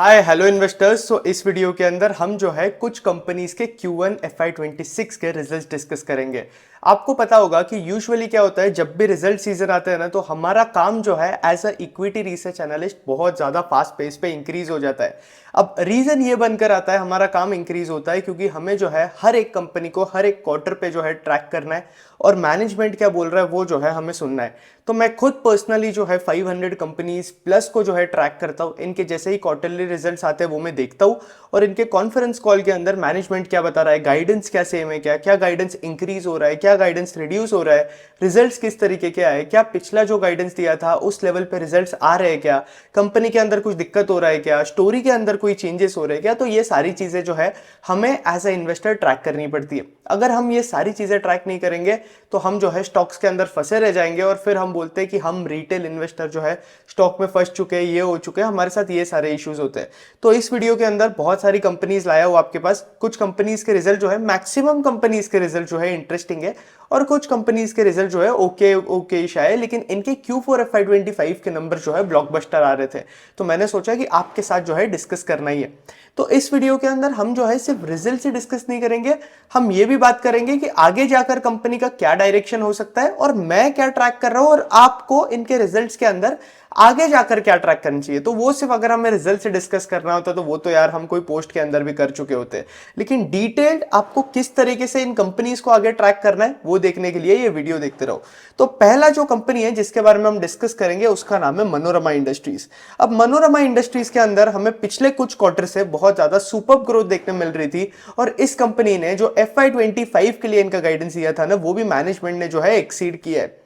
Hi hello investors. सो इस video के अंदर हम जो है कुछ कंपनीज के Q1 FY26 के रिजल्ट्स डिस्कस करेंगे। आपको पता होगा कि यूजुअली क्या होता है, जब भी रिजल्ट सीजन आते हैं ना, तो हमारा काम जो है as a equity research analyst बहुत ज़्यादा फास्ट पेस पे इंक्रीज हो जाता है। अब रीज़न ये बनकर आता है, हमारा काम इंक्रीज होता है क्योंकि हमें जो है हर एक कंपनी को हर एक क्वार्टर पे जो है ट्रैक करना है और मैनेजमेंट क्या बोल रहा है वो जो है हमें सुनना है। तो मैं खुद पर्सनली जो है 500 कंपनीज प्लस को जो है ट्रैक करता हूँ। इनके जैसे ही क्वार्टरली रिजल्ट्स आते हैं वो मैं देखता हूँ और इनके कॉन्फ्रेंस कॉल के अंदर मैनेजमेंट क्या बता रहा है, गाइडेंस क्या सेम है, क्या क्या गाइडेंस इंक्रीज हो रहा है, क्या गाइडेंस रिड्यूस हो रहा है, रिजल्ट्स किस तरीके के आए, क्या पिछला जो गाइडेंस दिया था उस लेवल पे रिजल्ट्स आ रहे हैं, क्या कंपनी के अंदर कुछ दिक्कत हो रहा है, क्या स्टोरी के अंदर कोई चेंजेस हो रहे हैं क्या। तो ये सारी चीजें जो है हमें एज ए इन्वेस्टर ट्रैक करनी पड़ती है। अगर हम ये सारी चीजें ट्रैक नहीं करेंगे तो हम जो है स्टॉक्स के अंदर फंसे रह जाएंगे और फिर हम बोलते हैं कि हम रिटेल इन्वेस्टर जो है स्टॉक में फंस चुके हैं, ये हो चुके हैं, हमारे साथ ये सारे इश्यूज होते हैं। तो इस वीडियो के अंदर बहुत सारी कंपनीज लाया हूं आपके पास। कुछ कंपनीज के रिजल्ट जो है, मैक्सिमम कंपनीज के रिजल्ट जो है इंटरेस्टिंग है और कुछ कंपनीज के रिजल्ट जो है ओके ओके शायद, लेकिन इनके Q4 FY25 के नंबर जो है ब्लॉकबस्टर आ रहे थे। तो मैंने सोचा कि आपके साथ जो है डिस्कस करना ही है। तो इस वीडियो के अंदर हम जो है सिर्फ रिजल्ट से डिस्कस नहीं करेंगे, हम ये भी बात करेंगे कि आगे जाकर कंपनी का क्या डायरेक्शन हो सकता है और मैं क्या ट्रैक कर रहा हूं और आपको इनके रिजल्ट्स के अंदर आगे जाकर क्या ट्रैक करना चाहिए। तो वो सिर्फ अगर हमें रिजल्ट से डिस्कस करना होता तो वो तो यार हम कोई पोस्ट के अंदर भी कर चुके होते, लेकिन डिटेल्ड आपको किस तरीके से इन कंपनीज को आगे ट्रैक करना है वो देखने के लिए ये वीडियो देखते रहो। तो पहला जो कंपनी है जिसके बारे में हम डिस्कस करेंगे उसका नाम है मनोरमा इंडस्ट्रीज। अब मनोरमा इंडस्ट्रीज के अंदर हमें पिछले कुछ क्वार्टर से बहुत ज्यादा सुपर ग्रोथ देखने मिल रही थी और इस कंपनी ने जो FY25 के लिए इनका गाइडेंस दिया था ना, वो भी मैनेजमेंट ने जो है एक्सीड किया है।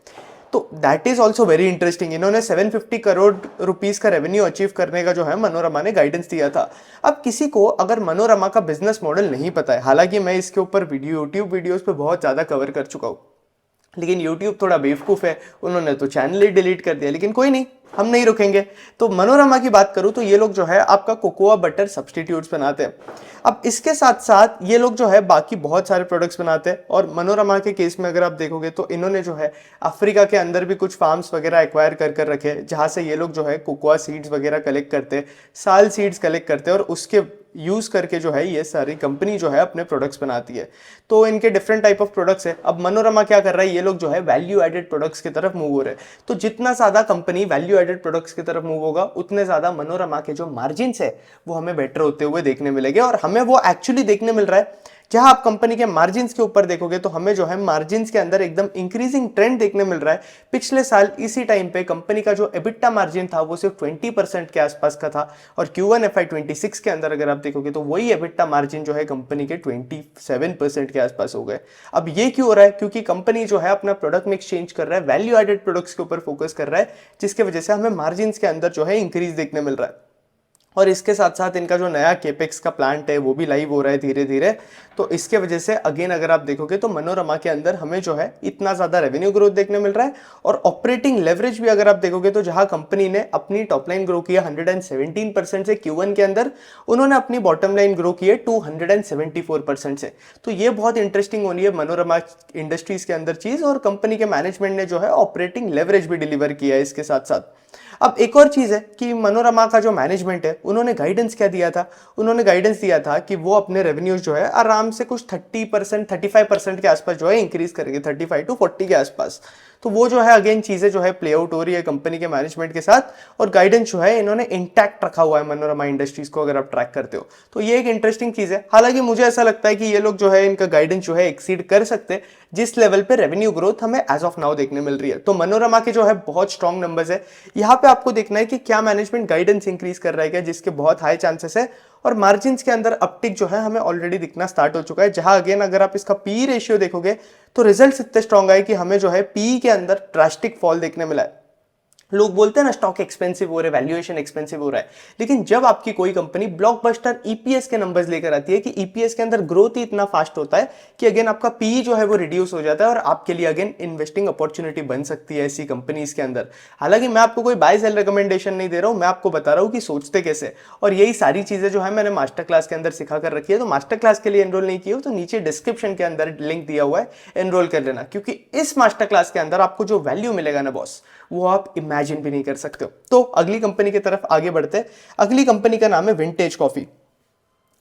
तो that is also very interesting. इन्होंने 750 करोड़ रुपीस का रेवेन्यू अचीव करने का जो है मनोरमा ने गाइडेंस दिया था। अब किसी को अगर मनोरमा का बिजनेस मॉडल नहीं पता है, हालांकि मैं इसके ऊपर यूट्यूब वीडियोस पे बहुत ज्यादा कवर कर चुका हूं, लेकिन YouTube थोड़ा बेवकूफ़ है, उन्होंने तो चैनल ही डिलीट कर दिया, लेकिन कोई नहीं, हम नहीं रुकेंगे। तो मनोरमा की बात करूं तो ये लोग जो है आपका कोकोआ बटर सब्सटीट्यूट्स बनाते हैं। अब इसके साथ साथ ये लोग जो है बाकी बहुत सारे प्रोडक्ट्स बनाते हैं और मनोरमा के केस में अगर आप देखोगे तो इन्होंने जो है अफ्रीका के अंदर भी कुछ फार्म्स वगैरह एक्वायर कर रखे, जहां से ये लोग जो है कोकोआ सीड्स वगैरह कलेक्ट करते हैं, साल सीड्स कलेक्ट करते हैं और उसके यूज करके जो है ये सारी कंपनी जो है अपने प्रोडक्ट्स बनाती है। तो इनके डिफरेंट टाइप ऑफ प्रोडक्ट्स है। अब मनोरमा क्या कर रहा है, ये लोग जो है वैल्यू एडेड प्रोडक्ट्स की तरफ मूव हो रहे हैं। तो जितना ज्यादा कंपनी वैल्यू एडेड प्रोडक्ट्स की तरफ मूव होगा उतने ज्यादा मनोरमा के जो मार्जिन्स है वो हमें बेटर होते हुए देखने मिलेंगे और हमें वो एक्चुअली देखने मिल रहा है। जहां आप कंपनी के मार्जिन्स के ऊपर देखोगे तो हमें जो है मार्जिन्स के अंदर एकदम इंक्रीजिंग ट्रेंड देखने मिल रहा है। पिछले साल इसी टाइम पे कंपनी का जो एबिटा मार्जिन था वो सिर्फ 20% के आसपास का था और Q1 FY26 के अंदर अगर आप देखोगे तो वही एबिटा मार्जिन जो है कंपनी के 27% के आसपास हो गए। अब ये क्यों हो रहा है, क्योंकि कंपनी जो है अपना प्रोडक्ट मिक्स चेंज कर रहा है, वैल्यू एडेड प्रोडक्ट्स के ऊपर फोकस कर रहा है, जिसकी वजह से हमें मार्जिन्स के अंदर जो है इंक्रीज देखने मिल रहा है। और इसके साथ साथ इनका जो नया केपेक्स का प्लांट है वो भी लाइव हो रहा है धीरे धीरे। तो इसके वजह से अगेन अगर आप देखोगे तो मनोरमा के अंदर हमें जो है इतना ज़्यादा रेवेन्यू ग्रोथ देखने मिल रहा है और ऑपरेटिंग लेवरेज भी अगर आप देखोगे तो जहां कंपनी ने अपनी टॉप लाइन ग्रो किया 117% से Q1 के अंदर, उन्होंने अपनी बॉटम लाइन ग्रो की है 274% से। तो ये बहुत इंटरेस्टिंग होनी है मनोरमा इंडस्ट्रीज के अंदर चीज़, और कंपनी के मैनेजमेंट ने जो है ऑपरेटिंग लेवरेज भी डिलीवर किया है इसके साथ साथ। अब एक और चीज है कि मनोरमा का जो मैनेजमेंट है उन्होंने गाइडेंस क्या दिया था, उन्होंने गाइडेंस दिया था कि वो अपने रेवेन्यूज जो है आराम से कुछ 30% 35% के आसपास जो है इंक्रीज करेंगे, 35 to 40 के आसपास। तो वो जो है अगेन चीजें जो है प्ले आउट हो रही है कंपनी के मैनेजमेंट के साथ और गाइडेंस जो है इन्होंने इंटैक्ट रखा हुआ है मनोरमा इंडस्ट्रीज को अगर आप ट्रैक करते हो तो ये एक इंटरेस्टिंग चीज है। हालांकि मुझे ऐसा लगता है कि ये लोग जो है इनका गाइडेंस जो है एक्सीड कर सकते हैं जिस लेवल पे रेवेन्यू ग्रोथ हमें एज ऑफ नाउ देखने मिल रही है। तो मनोरमा के जो है बहुत स्ट्रॉन्ग नंबर्स है। यहाँ पे आपको देखना है कि क्या मैनेजमेंट गाइडेंस इंक्रीज कर रहा है क्या, जिसके बहुत हाई चांसेस है, और मार्जिन्स के अंदर अपटिक जो है हमें ऑलरेडी दिखना स्टार्ट हो चुका है। जहां अगेन अगर आप इसका पी रेशियो देखोगे तो रिजल्ट्स इतने स्ट्रॉन्ग आए कि हमें जो है पी के अंदर ड्रास्टिक फॉल देखने मिला है। लोग बोलते हैं ना स्टॉक एक्सपेंसिव हो रहा है, वैल्यूएशन एक्सपेंसिव हो रहा है, लेकिन जब आपकी कोई कंपनी ब्लॉकबस्टर ईपीएस के नंबर्स लेकर आती है कि ईपीएस के अंदर ग्रोथ ही इतना फास्ट होता है कि अगेन आपका पी जो है वो रिड्यूस हो जाता है और आपके लिए अगेन इन्वेस्टिंग अपॉर्चुनिटी बन सकती है ऐसी कंपनीज के अंदर। हालांकि मैं आपको कोई बाय सेल रिकमेंडेशन नहीं दे रहा हूं, मैं आपको बता रहा हूं कि सोचते कैसे, और यही सारी चीजें जो है मैंने मास्टर क्लास के अंदर सिखा कर रखी है। तो मास्टर क्लास के लिए एनरोल नहीं किया हो तो नीचे डिस्क्रिप्शन के अंदर लिंक दिया हुआ है, एनरोल कर लेना, क्योंकि इस मास्टर क्लास के अंदर आपको जो वैल्यू मिलेगा ना बॉस, वो आप इमेजिन इमेजिन भी नहीं कर सकते हो। तो अगली कंपनी की तरफ आगे बढ़ते हैं। अगली कंपनी का नाम है विंटेज कॉफी।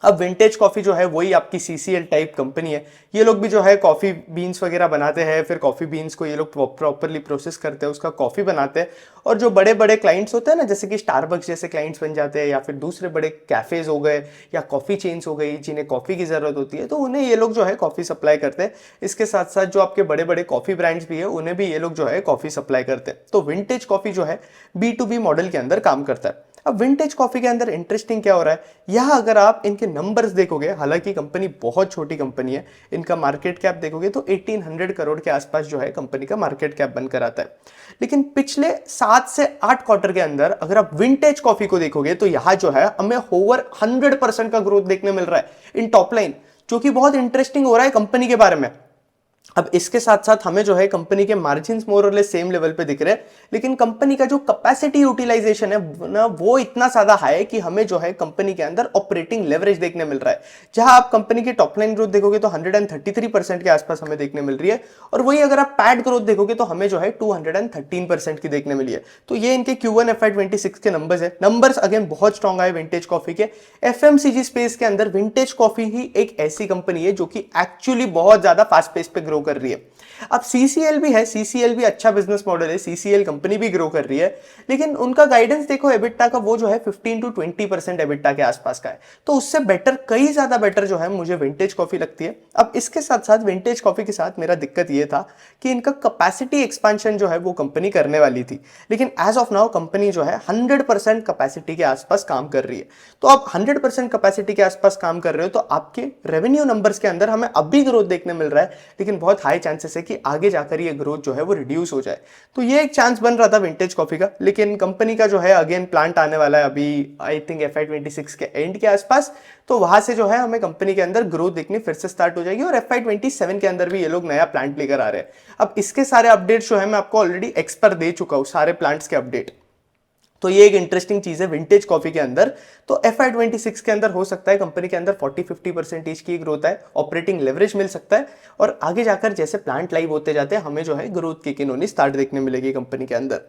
अब विंटेज कॉफी जो है वही आपकी सीसीएल टाइप कंपनी है। ये लोग भी जो है कॉफी बीन्स वगैरह बनाते हैं, फिर कॉफी बीन्स को ये लोग प्रॉपरली प्रोसेस करते हैं, उसका कॉफी बनाते हैं। और जो बड़े बड़े क्लाइंट्स होते हैं ना, जैसे कि स्टारबक्स जैसे क्लाइंट्स बन जाते हैं, या फिर दूसरे बड़े कैफेज हो गए या कॉफी चेन्स हो गई जिन्हें कॉफी की जरूरत होती है, तो उन्हें ये लोग जो है कॉफी सप्लाई करते हैं। इसके साथ साथ जो आपके बड़े बड़े कॉफी ब्रांड्स भी है उन्हें भी ये लोग जो है कॉफी सप्लाई करते हैं। तो विंटेज कॉफी जो है B2B मॉडल के अंदर काम करता है। अब विंटेज कॉफी के अंदर इंटरेस्टिंग क्या हो रहा है, यहां अगर आप इनके नंबर्स देखोगे, हालांकि कंपनी बहुत छोटी कंपनी है, इनका मार्केट कैप देखोगे तो 1800 करोड़ के आसपास जो है कंपनी का मार्केट कैप बनकर आता है। लेकिन पिछले 7 से 8 क्वार्टर के अंदर अगर आप विंटेज कॉफी को देखोगे तो यहां जो है हमें ओवर 100% का ग्रोथ देखने मिल रहा है इन टॉप लाइन, जो कि बहुत इंटरेस्टिंग हो रहा है कंपनी के बारे में। अब इसके साथ साथ हमें जो है कंपनी के मार्जिन्स मोर और लेस सेम लेवल पे दिख रहे हैं, लेकिन कंपनी का जो कैपेसिटी यूटिलाइजेशन है ना, वो इतना ज्यादा हाई है कि हमें जो है कंपनी के अंदर ऑपरेटिंग लेवरेज देखने मिल रहा है। जहां आप कंपनी की टॉप लाइन ग्रोथ देखोगे तो 133% के आसपास हमें देखने मिल रही है, और वही अगर आप पैड ग्रोथ देखोगे तो हमें जो है 213% की देखने मिली है। तो ये इनके Q1 FY26 के नंबर्स है। नंबर्स अगेन बहुत स्ट्रॉन्ग आए विंटेज कॉफी के। FMCG स्पेस के अंदर विंटेज कॉफी ही एक ऐसी कंपनी है जो कि एक्चुअली बहुत ज्यादा फास्ट पेस पे ग्रो कर रही है। अब सीसीएल भी है, सीसीएल भी अच्छा बिजनेस मॉडल है, सीसीएल कंपनी भी ग्रो कर रही है, लेकिन उनका गाइडेंस देखो एबिटा का, वो जो है 15 to 20% एबिटा के आसपास का है। तो उससे बेटर, कई ज्यादा बेटर जो है मुझे विंटेज कॉफी लगती है। अब इसके साथ साथ विंटेज कॉफी के साथ मेरा दिक्कत ये था कि इनका कैपेसिटी एक्सपेंशन जो है वो कंपनी करने वाली थी, लेकिन एज ऑफ नाउ कंपनी जो है 100% कैपेसिटी के आसपास काम कर रही है। तो आप 100% कैपेसिटी के आसपास काम कर रहे हो तो आपके रेवेन्यू नंबर्स के अंदर हमें अब भी ग्रोथ देखने मिल रहा है, लेकिन बहुत हाई चांसेस है कि आगे जाकर ये ग्रोथ जो है वो रिड्यूस हो जाए। तो ये एक चांस बन रहा था विंटेज कॉफी का, लेकिन कंपनी का जो है अगेन प्लांट आने वाला है अभी आई थिंक FY26 के एंड के आसपास, तो वहां से जो है हमें कंपनी के अंदर ग्रोथ देखनी फिर से स्टार्ट हो जाएगी, और FY27 के अंदर भी ये लोग नया प्लांट लेकर आ रहे हैं। अब इसके सारे अपडेट्स जो है मैं आपको ऑलरेडी एक्सपर दे चुका हूं, सारे प्लांट्स के अपडेट। तो ये एक इंटरेस्टिंग चीज है विंटेज कॉफी के अंदर। तो FY26 के अंदर हो सकता है कंपनी के अंदर 40-50% की ग्रोथ है, ऑपरेटिंग लेवरेज मिल सकता है, और आगे जाकर जैसे प्लांट लाइव होते जाते हैं हमें जो है ग्रोथ की किनोनी स्टार्ट देखने मिलेगी कंपनी के अंदर।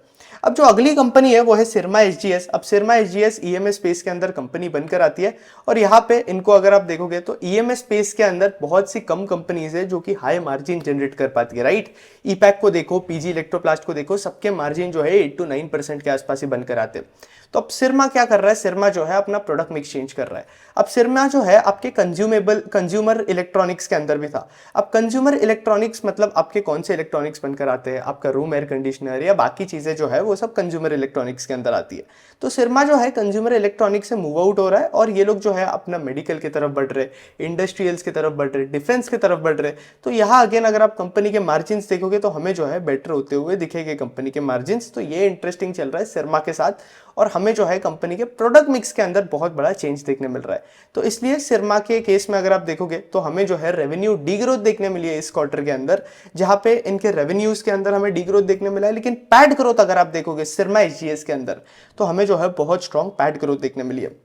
अब जो अगली कंपनी है वो है सिरमा SGS। अब सिरमा SGS EMS स्पेस के अंदर कंपनी बनकर आती है, और यहाँ पे इनको अगर आप देखोगे तो EMS स्पेस के अंदर बहुत सी कम कंपनीज है जो कि हाई मार्जिन जनरेट कर पाती है, राइट। ईपैक को देखो, PG इलेक्ट्रोप्लास्ट को देखो, सबके मार्जिन जो है 8 to 9% के आसपास ही बनकर आते हैं। तो अब सिरमा क्या कर रहा है, सिरमा जो है अपना प्रोडक्ट मिक्स चेंज कर रहा है। अब सिरमा जो है आपके कंज्यूमर इलेक्ट्रॉनिक्स के अंदर भी था। अब कंज्यूमर इलेक्ट्रॉनिक्स मतलब आपके कौन से इलेक्ट्रॉनिक्स बनकर आते हैं, आपका रूम एयर कंडीशनर या बाकी चीजें जो है वो सब कंज्यूमर इलेक्ट्रॉनिक्स के अंदर आती है। तो सिरमा जो है कंज्यूमर इलेक्ट्रॉनिक्स से मूव आउट हो रहा है, और ये लोग जो है अपना मेडिकल की तरफ बढ़ रहे, इंडस्ट्रियल्स की तरफ बढ़ रहे, डिफेंस की तरफ बढ़ रहे। तो यहाँ अगेन अगर आप कंपनी के मार्जिन देखोगे तो हमें जो है बेटर होते हुए दिखेंगे कंपनी के मार्जिन। तो ये इंटरेस्टिंग चल रहा है सिरमा के साथ, और हमें जो है कंपनी के प्रोडक्ट मिक्स के अंदर बहुत बड़ा चेंज देखने मिल रहा है। तो इसलिए सिरमा के केस में अगर आप देखोगे तो हमें जो है रेवेन्यू डीग्रोथ देखने मिली है इस क्वार्टर के अंदर, जहां पे इनके रेवेन्यूज के अंदर हमें डीग्रोथ देखने मिला है, लेकिन पैड ग्रोथ अगर आप देखोगे सिरमा SGS के अंदर तो हमें जो है बहुत स्ट्रॉन्ग पैड ग्रोथ देखने मिली है।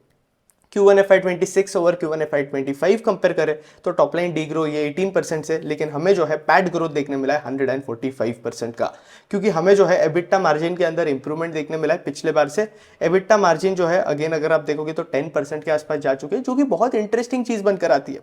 Q1 FY26 over Q1 FY25 compare करें तो टॉप लाइन डी ग्रो ये 18% से, लेकिन हमें जो है पैड ग्रोथ देखने मिला है 145% का, क्योंकि हमें जो है एबिटा मार्जिन के अंदर इंप्रूवमेंट देखने मिला है पिछले बार से। एबिटा मार्जिन जो है अगेन अगर आप देखोगे तो 10% के आसपास जा चुके हैं, जो कि बहुत इंटरेस्टिंग चीज बनकर आती है।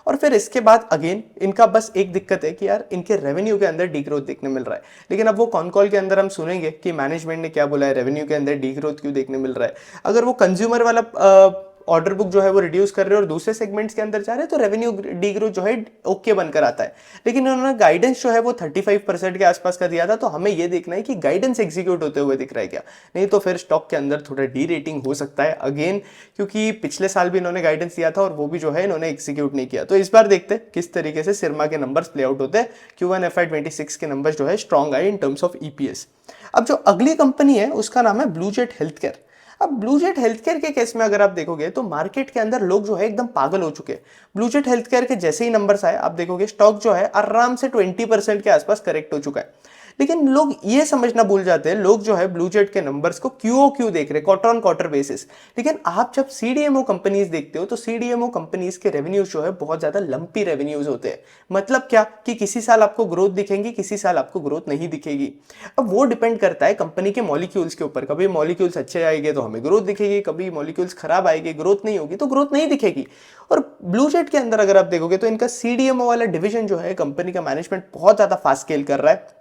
और फिर इसके बाद अगेन इनका बस एक दिक्कत है कि यार इनके रेवेन्यू के अंदर डी ग्रोथ देखने मिल रहा है, लेकिन अब वो कॉन कॉल के अंदर हम सुनेंगे कि मैनेजमेंट ने क्या बोला है, रेवेन्यू के अंदर डी ग्रोथ क्यों देखने मिल रहा है। अगर वो कंज्यूमर वाला ऑर्डर बुक जो है वो रिड्यूस कर रहे हैं और दूसरे सेगमेंट्स के अंदर जा रहे हैं तो रेवेन्यू डी ग्रोथ जो है ओके बनकर आता है, लेकिन उन्होंने गाइडेंस जो है वो 35% के आसपास का दिया था। तो हमें ये देखना है कि गाइडेंस एग्जीक्यूट होते हुए दिख रहा है क्या, नहीं तो फिर स्टॉक के अंदर थोड़ा डी रेटिंग हो सकता है अगेन, क्योंकि पिछले साल भी इन्होंने गाइडेंस दिया था और वो भी जो है इन्होंने एग्जीक्यूट नहीं किया। तो इस बार देखते हैं किस तरीके से सिरमा के नंबर्स प्ले आउट होते हैं। Q1 FY26 के नंबर्स जो है स्ट्रॉन्ग आए इन टर्म्स ऑफ EPS। अब जो अगली कंपनी है उसका नाम है ब्लूजेट हेल्थ केयर। अब ब्लूजेट हेल्थकेयर के केस में अगर आप देखोगे तो मार्केट के अंदर लोग जो है एकदम पागल हो चुके हैं। ब्लूजेट हेल्थकेयर के जैसे ही नंबर्स आए आप देखोगे स्टॉक जो है आराम से 20% के आसपास करेक्ट हो चुका है। लेकिन लोग ये समझना भूल जाते हैं, लोग जो है ब्लू जेट के नंबर्स को क्यू देख रहे हैं, क्वार्टर ऑन क्वार्टर बेसिस। लेकिन आप जब सीडीएमओ कंपनीज देखते हो तो सीडीएमओ कंपनीज के रेवेन्यूज जो है बहुत ज्यादा लंपी रेवेन्यूज होते हैं। मतलब क्या कि किसी साल आपको ग्रोथ दिखेंगी, किसी साल आपको ग्रोथ नहीं दिखेगी। अब वो डिपेंड करता है कंपनी के मॉलिक्यूल्स के ऊपर। कभी मॉलिक्यूल्स अच्छे आएंगे तो हमें ग्रोथ दिखेगी, कभी मॉलिक्यूल्स खराब आएंगे, ग्रोथ नहीं होगी तो ग्रोथ नहीं दिखेगी। और ब्लू जेट के अंदर अगर आप देखोगे तो इनका सीडीएमओ वाला डिवीजन जो है, कंपनी का मैनेजमेंट बहुत ज्यादा फास्ट स्केल कर रहा है।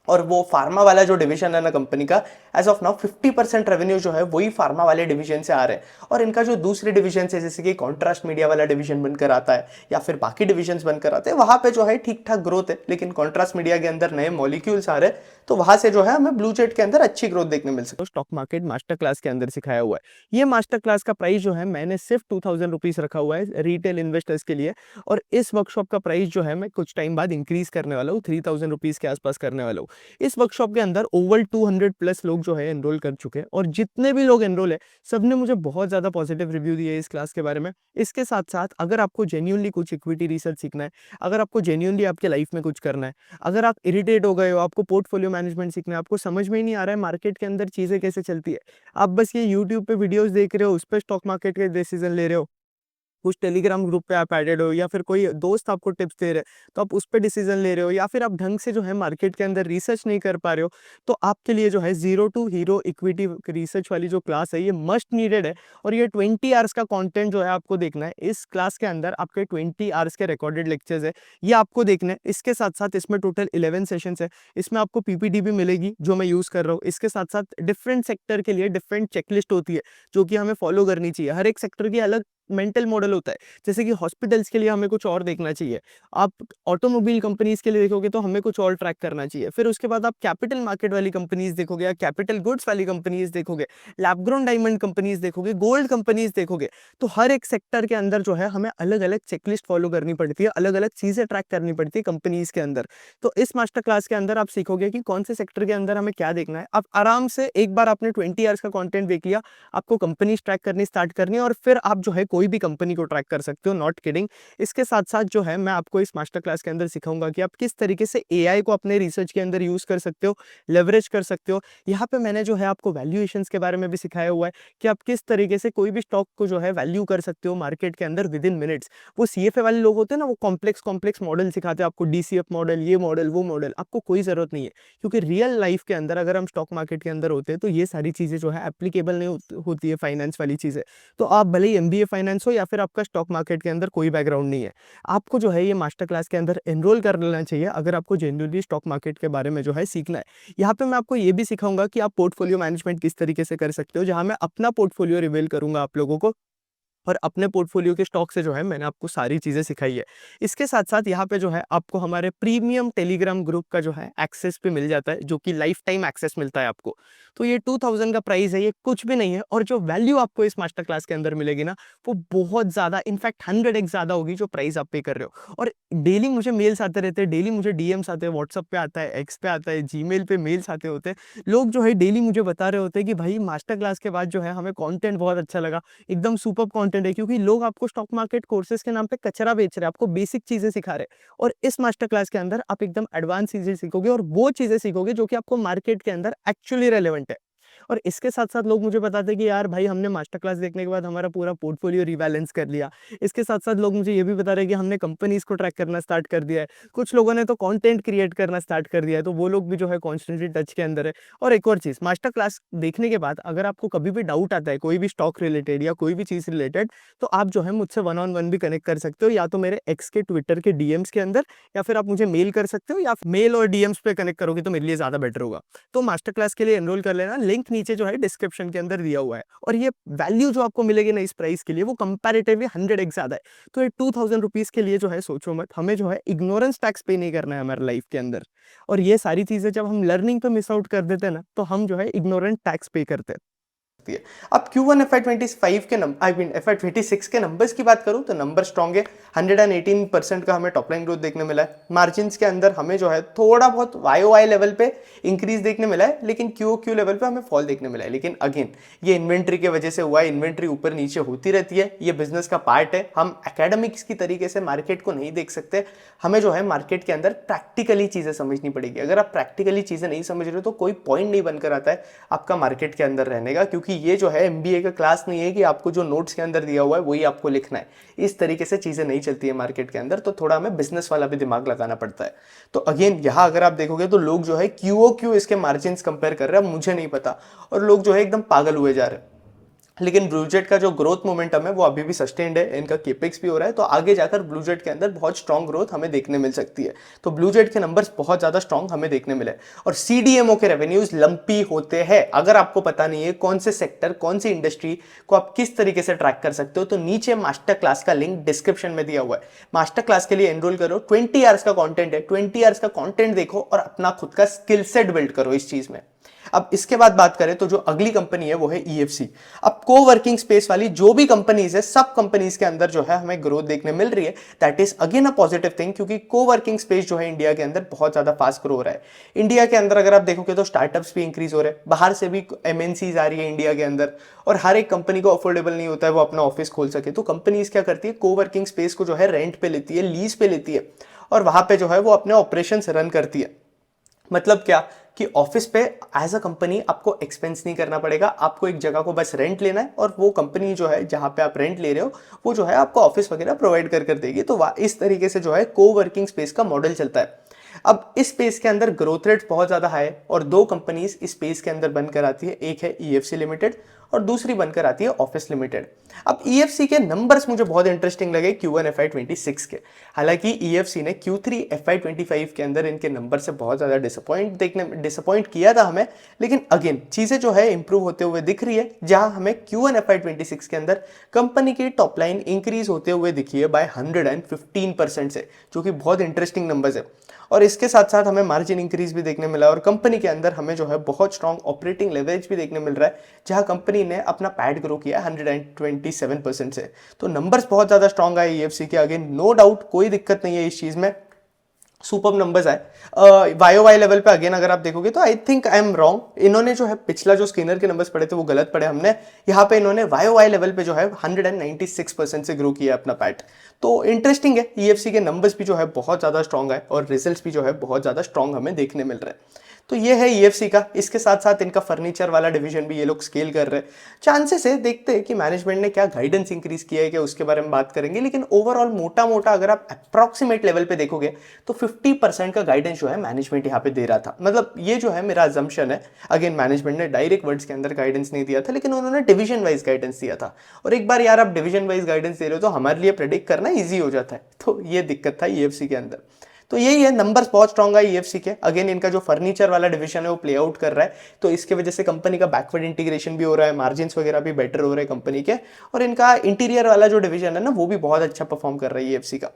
और वो फार्मा वाला जो डिवीजन है ना कंपनी का, एज ऑफ नाउ 50% रेवेन्यू जो है वही फार्मा वाले डिवीजन से आ रहे हैं। और इनका जो दूसरे डिवीजन है, जैसे कि कॉन्ट्रास्ट मीडिया वाला डिवीजन बनकर आता है या फिर बाकी डिवीजन बनकर आते हैं, वहां पे जो है ठीक ठाक ग्रोथ है। लेकिन कॉन्ट्रास्ट मीडिया के अंदर नए मॉलिक्यूल्स आ रहे हैं, तो वहां से जो है हमें ब्लू जेट के अंदर अच्छी ग्रोथ देखने मिल सकती है। स्टॉक मार्केट मास्टर क्लास के अंदर सिखाया हुआ है। ये मास्टर क्लास का प्राइस जो है मैंने सिर्फ 2000 रुपीज रखा हुआ है रिटेल इन्वेस्टर्स के लिए। और इस वर्कशॉप का प्राइस जो है मैं कुछ टाइम बाद इंक्रीज करने वाला हूँ, 3000 रुपीज के आसपास करने वाला हूँ। इस वर्कशॉप के अंदर ओवर 200 प्लस लोग जो है एनरोल कर चुके हैं, और जितने भी लोग एनरोल है सबने मुझे बहुत ज्यादा पॉजिटिव रिव्यू दिए है इस क्लास के बारे में। इसके साथ साथ अगर आपको जेन्युइनली कुछ इक्विटी रिसर्च सीखना है, अगर आपको जेन्युइनली आपके लाइफ में कुछ करना है, अगर आप इरिटेट हो गए हो, आपको पोर्टफोलियो मैनेजमेंट सीखना है, आपको समझ में ही नहीं आ रहा है मार्केट के अंदर चीजें कैसे चलती है, आप बस ये यूट्यूब पे वीडियोस देख रहे हो, उस पर स्टॉक मार्केट के डिसीजन ले रहे हो, कुछ टेलीग्राम ग्रुप पे आप एडेड हो, या फिर कोई दोस्त आपको टिप्स दे रहे हैं तो आप उस पे डिसीजन ले रहे हो, या फिर आप ढंग से जो है मार्केट के अंदर रिसर्च नहीं कर पा रहे हो, तो आपके लिए जो है zero to hero equity research वाली जो क्लास है ये मस्ट नीडेड है। और ये 20 आवर्स का कंटेंट जो है आपको देखना है। इस क्लास के अंदर आपके 20 आवर्स के रिकॉर्डेड लेक्चर्स है, ये आपको देखना है। इसके साथ साथ इसमें टोटल 11 सेशंस है। इसमें आपको पीपीटी भी मिलेगी जो मैं यूज कर रहा हूँ। इसके साथ साथ डिफरेंट सेक्टर के लिए डिफरेंट चेकलिस्ट होती है जो कि हमें फॉलो करनी चाहिए। हर एक सेक्टर की अलग मेंटल मॉडल होता है। जैसे कि हॉस्पिटल्स के लिए हमें कुछ और देखना चाहिए, आप ऑटोमोबाइल कंपनीज के लिए देखोगे तो हमें कुछ और ट्रैक करना चाहिए। फिर उसके बाद आप कैपिटल मार्केट वाली कंपनीज देखोगे, या कैपिटल गुड्स वाली कंपनीज देखोगे, लैब ग्रोन डायमंड कंपनीज देखोगे, गोल्ड कंपनीज देखोगे। तो हर एक सेक्टर के अंदर जो है हमें अलग अलग चेकलिस्ट फॉलो करनी पड़ती है, अलग अलग चीजें ट्रैक करनी पड़ती है कंपनीज के अंदर। तो इस मास्टर क्लास के अंदर आप सीखोगे कि कौन से सेक्टर के अंदर हमें क्या देखना है। आप आराम से एक बार आपने 20 आवर्स का कंटेंट देख लिया, आपको कंपनीज ट्रैक करनी स्टार्ट करनी है, और फिर आप जो है कोई भी कंपनी को ट्रैक कर सकते हो, नॉट किडिंग। इसके साथ साथ जो है मैं आपको इस मास्टर क्लास के अंदर सिखाऊंगा कि आप किस तरीके से एआई को अपने रिसर्च के अंदर यूज कर सकते हो, लेवरेज कर सकते हो। यहाँ पे मैंने जो है आपको वैल्यूएशंस के बारे में भी सिखाया हुआ है कि आप किस तरीके से कोई भी स्टॉक को जो है वैल्यू कर सकते हो मार्केट के अंदर विद इन मिनट्स। वो सीएफए वाले लोग होते हैं ना, वो कॉम्प्लेक्स कॉम्प्लेक्स मॉडल सिखाते हैं आपको, डीसीएफ मॉडल, ये मॉडल, वो मॉडल, आपको कोई जरूरत नहीं है। क्योंकि रियल लाइफ के अंदर अगर हम स्टॉक मार्केट के अंदर होते हैं तो ये सारी चीजें जो है एप्लीकेबल नहीं होती है, फाइनेंस वाली चीजें। तो आप भले ही एमबीए फाइनेंस हो या फिर आपका स्टॉक मार्केट के अंदर कोई बैकग्राउंड नहीं है, आपको जो है ये मास्टर क्लास के अंदर एनरोल कर लेना चाहिए अगर आपको जेन्युइनली स्टॉक मार्केट के बारे में जो है सीखना है। यहाँ पे मैं आपको ये भी सिखाऊंगा कि आप पोर्टफोलियो मैनेजमेंट किस तरीके से कर सकते हो, जहां मैं अपना पोर्टफोलियो रिवील करूंगा आप लोगों को, और अपने पोर्टफोलियो के स्टॉक से जो है मैंने आपको सारी चीजें सिखाई है। इसके साथ साथ यहाँ पे जो है आपको हमारे प्रीमियम टेलीग्राम ग्रुप का जो है एक्सेस पे मिल जाता है, जो कि लाइफ टाइम एक्सेस मिलता है आपको। तो ये 2000 का प्राइस है, ये कुछ भी नहीं है। और जो वैल्यू आपको इस मास्टर क्लास के अंदर मिलेगी ना, वो बहुत ज्यादा, इनफैक्ट 100x ज्यादा होगी जो प्राइस आप पे कर रहे हो। और डेली मुझे मेल्स आते रहते हैं, डेली मुझे डीएम्स आते हैं, व्हाट्सअप पे आता है, एक्स पे आता है, जीमेल पे मेल्स आते होते हैं। लोग जो है डेली मुझे बता रहे होते हैं कि भाई मास्टर क्लास के बाद जो है हमें कंटेंट बहुत अच्छा लगा, एकदम सुपर कंटेंट है। क्योंकि लोग आपको स्टॉक मार्केट कोर्सेज के नाम पे कचरा बेच रहे हैं, आपको बेसिक चीजें सिखा रहे हैं। और इस मास्टर क्लास के अंदर आप एकदम एडवांस चीजें सीखोगे, और वो चीजें सीखोगे जो कि आपको मार्केट के अंदर एक्चुअली रेलेवेंट है। और इसके साथ साथ लोग मुझे बताते हैं कि यार भाई हमने मास्टर क्लास देखने के बाद हमारा पूरा पोर्टफोलियो रिबैलेंस कर लिया। इसके साथ साथ लोग मुझे ये भी बता रहे हैं कि हमने कंपनीज को ट्रैक करना स्टार्ट कर दिया है। कुछ लोगों ने तो कंटेंट क्रिएट करना स्टार्ट कर दिया है, तो वो लोग भी जो है कॉन्स्टेंटली टच के अंदर है। और एक और चीज, मास्टर क्लास देखने के बाद अगर आपको कभी भी डाउट आता है कोई भी स्टॉक रिलेटेड या कोई भी चीज रिलेटेड, तो आप जो है मुझसे वन ऑन वन भी कनेक्ट कर सकते हो, या तो मेरे एक्स के ट्विटर के डीएम्स के अंदर, या फिर आप मुझे मेल कर सकते हो, या मेल और डीएम्स पे कनेक्ट करोगे तो मेरे लिए ज्यादा बेटर होगा। तो मास्टर क्लास के लिए एनरोल कर लेना, लिंक नीचे जो है डिस्क्रिप्शन के अंदर दिया हुआ है। और ये वैल्यू जो आपको मिलेगी ना इस प्राइस के लिए, वो कंपैरेटिवली 100x ज्यादा है। तो ये 2000 रुपीज के लिए जो है सोचो मत, हमें जो है इग्नोरेंस टैक्स पे नहीं करना है हमारे लाइफ के अंदर। और ये सारी चीजें जब हम लर्निंग पे मिस आउट कर देते हैं ना, तो हम जो है इग्नोरेंट टैक्स पे करते हैं। सकती है। अब Q1 FY25 के FY26 के नंबर्स की बात करूं तो नंबर स्ट्रॉन्ग है। 118% का हमें टॉप लाइन ग्रोथ देखने मिला है। मार्जिन के अंदर हमें जो है थोड़ा बहुत YOY लेवल पे इंक्रीज देखने मिला है, लेकिन QOQ लेवल पे हमें फॉल देखने मिला है। लेकिन अगेन ये इन्वेंट्री की वजह से हुआ है। इन्वेंट्री ऊपर नीचे होती रहती है, ये बिजनेस का पार्ट है। हम एकेडमिक्स की तरीके से मार्केट को नहीं देख सकते। हमें जो है मार्केट के अंदर प्रैक्टिकली चीजें समझनी पड़ेगी। अगर आप प्रैक्टिकली चीजें नहीं समझ रहे हो तो कोई पॉइंट नहीं बनकर आता है आपका मार्केट के अंदर रहने का, क्योंकि ये जो है MBA का क्लास नहीं है कि आपको जो नोट्स के अंदर दिया हुआ है वही आपको लिखना है। इस तरीके से चीजें नहीं चलती है मार्केट के अंदर, तो थोड़ा हमें बिजनेस वाला भी दिमाग लगाना पड़ता है। तो अगेन यहां अगर आप देखोगे तो लोग जो है QOQ इसके मार्जिन कंपेयर कर रहे हैं, मुझे नहीं पता, और लोग जो है एकदम पागल हुए जा रहे हैं। लेकिन ब्लूजेट का जो ग्रोथ मोमेंटम है वो अभी भी सस्टेन्ड है, इनका केपेक्स भी हो रहा है, तो आगे जाकर ब्लूजेट के अंदर बहुत स्ट्रॉन्ग ग्रोथ हमें देखने मिल सकती है। तो ब्लूजेट के नंबर्स बहुत ज्यादा स्ट्रॉन्ग हमें देखने मिले। और CDMO के रेवेन्यूज लंपी होते हैं। अगर आपको पता नहीं है कौन से सेक्टर कौन सी इंडस्ट्री को आप किस तरीके से ट्रैक कर सकते हो, तो नीचे मास्टर क्लास का लिंक डिस्क्रिप्शन में दिया हुआ है। मास्टर क्लास के लिए एनरोल करो। 20 आवर्स का कॉन्टेंट है, 20 आवर्स का कॉन्टेंट देखो और अपना खुद का स्किल सेट बिल्ड करो इस चीज में। अब इसके बाद बात करें तो जो अगली कंपनी है वो है EFC। अब कोवर्किंग स्पेस वाली जो भी कंपनीज है, सब कंपनीज के अंदर जो है हमें ग्रोथ देखने मिल रही है। That is again a positive thing, क्योंकि कोवर्किंग स्पेस जो है इंडिया के अंदर बहुत ज्यादा फास्ट ग्रो हो रहा है। इंडिया के अंदर अगर आप देखोगे तो स्टार्टअप्स भी इंक्रीज हो रहे हैं, बाहर से भी MNCs आ रही है इंडिया के अंदर, और हर एक कंपनी को अफोर्डेबल नहीं होता है वो अपना ऑफिस खोल सके। तो कंपनीज क्या करती है, कोवर्किंग स्पेस को जो है रेंट पे लेती है, लीज पे लेती है, और वहां पे जो है वो अपने ऑपरेशन रन करती है। मतलब क्या कि ऑफिस पे एज अ कंपनी आपको एक्सपेंस नहीं करना पड़ेगा, आपको एक जगह को बस रेंट लेना है, और वो कंपनी जो है जहां पे आप रेंट ले रहे हो वो जो है आपको ऑफिस वगैरह प्रोवाइड कर देगी। तो इस तरीके से जो है कोवर्किंग स्पेस का मॉडल चलता है। अब इस स्पेस के अंदर ग्रोथ रेट बहुत ज्यादा हाई है, और दो कंपनीज इस स्पेस के अंदर बनकर आती है। एक है EFC लिमिटेड और दूसरी बनकर आती है ऑफिस लिमिटेड। अब EFC के नंबर्स मुझे बहुत इंटरेस्टिंग लगे Q1 FY26 के। हालांकि EFC ने Q3 FY25 के अंदर इनके नंबर से बहुत ज्यादा डिसअपॉइंट किया था हमें, लेकिन अगेन चीजें जो है इंप्रूव होते हुए दिख रही है। जहां हमें Q1 FY26 के अंदर कंपनी की टॉप लाइन इंक्रीज होते हुए दिखी है बाय 115% से, जो कि बहुत इंटरेस्टिंग नंबर्स है। और इसके साथ साथ हमें मार्जिन इंक्रीज भी देखने मिला, और कंपनी के अंदर हमें जो है बहुत स्ट्रॉन्ग ऑपरेटिंग लेवरेज भी देखने मिल रहा है, जहां कंपनी ने अपना पैड ग्रो किया 127% से। तो नंबर्स बहुत ज्यादा स्ट्रॉन्ग आए EFC के। आगे नो डाउट कोई दिक्कत नहीं है इस चीज में, सुपर नंबर्स आए। YOY लेवल पे अगेन अगर आप देखोगे तो I think I am wrong, इन्होंने जो है पिछला जो स्कैनर के नंबर्स पढ़े थे वो गलत पढ़े हमने। यहाँ पे इन्होंने YOY लेवल पे जो है 196% से ग्रो किया अपना पैट। तो इंटरेस्टिंग है, EFC के नंबर्स भी जो है बहुत ज्यादा स्ट्रॉन्ग है, और रिजल्ट्स भी जो है बहुत ज्यादा स्ट्रॉन्ग हमें देखने मिल रहे हैं। तो ये है EFC का। इसके साथ साथ इनका फर्नीचर वाला डिवीजन भी ये लोग स्केल कर रहे हैं। चांसेस है, देखते हैं कि मैनेजमेंट ने क्या गाइडेंस इंक्रीज किया है, क्या उसके बारे में बात करेंगे। लेकिन ओवरऑल मोटा मोटा अगर आप अप्रॉक्सीमेट लेवल पे देखोगे तो 50% का गाइडेंस जो है मैनेजमेंट यहाँ पे दे रहा था। मतलब ये जो है मेरा अजम्पशन है। अगेन मैनेजमेंट ने डायरेक्ट वर्ड्स के अंदर गाइडेंस नहीं दिया था, लेकिन उन्होंने डिवीजन वाइज गाइडेंस दिया था। और एक बार यार आप डिवीजन वाइज गाइडेंस दे रहे हो तो हमारे लिए प्रेडिक्ट करना ईजी हो जाता है। तो ये दिक्कत था EFC के अंदर। तो यही है, नंबर्स बहुत स्ट्रॉन्ग है EFC के। अगेन इनका जो फर्नीचर वाला डिवीजन है वो प्ले आउट कर रहा है, तो इसके वजह से कंपनी का बैकवर्ड इंटीग्रेशन भी हो रहा है, मार्जिन वगैरह भी बेटर हो रहे हैं कंपनी के, और इनका इंटीरियर वाला जो डिवीजन है ना वो भी बहुत अच्छा परफॉर्म कर रहा है EFC का।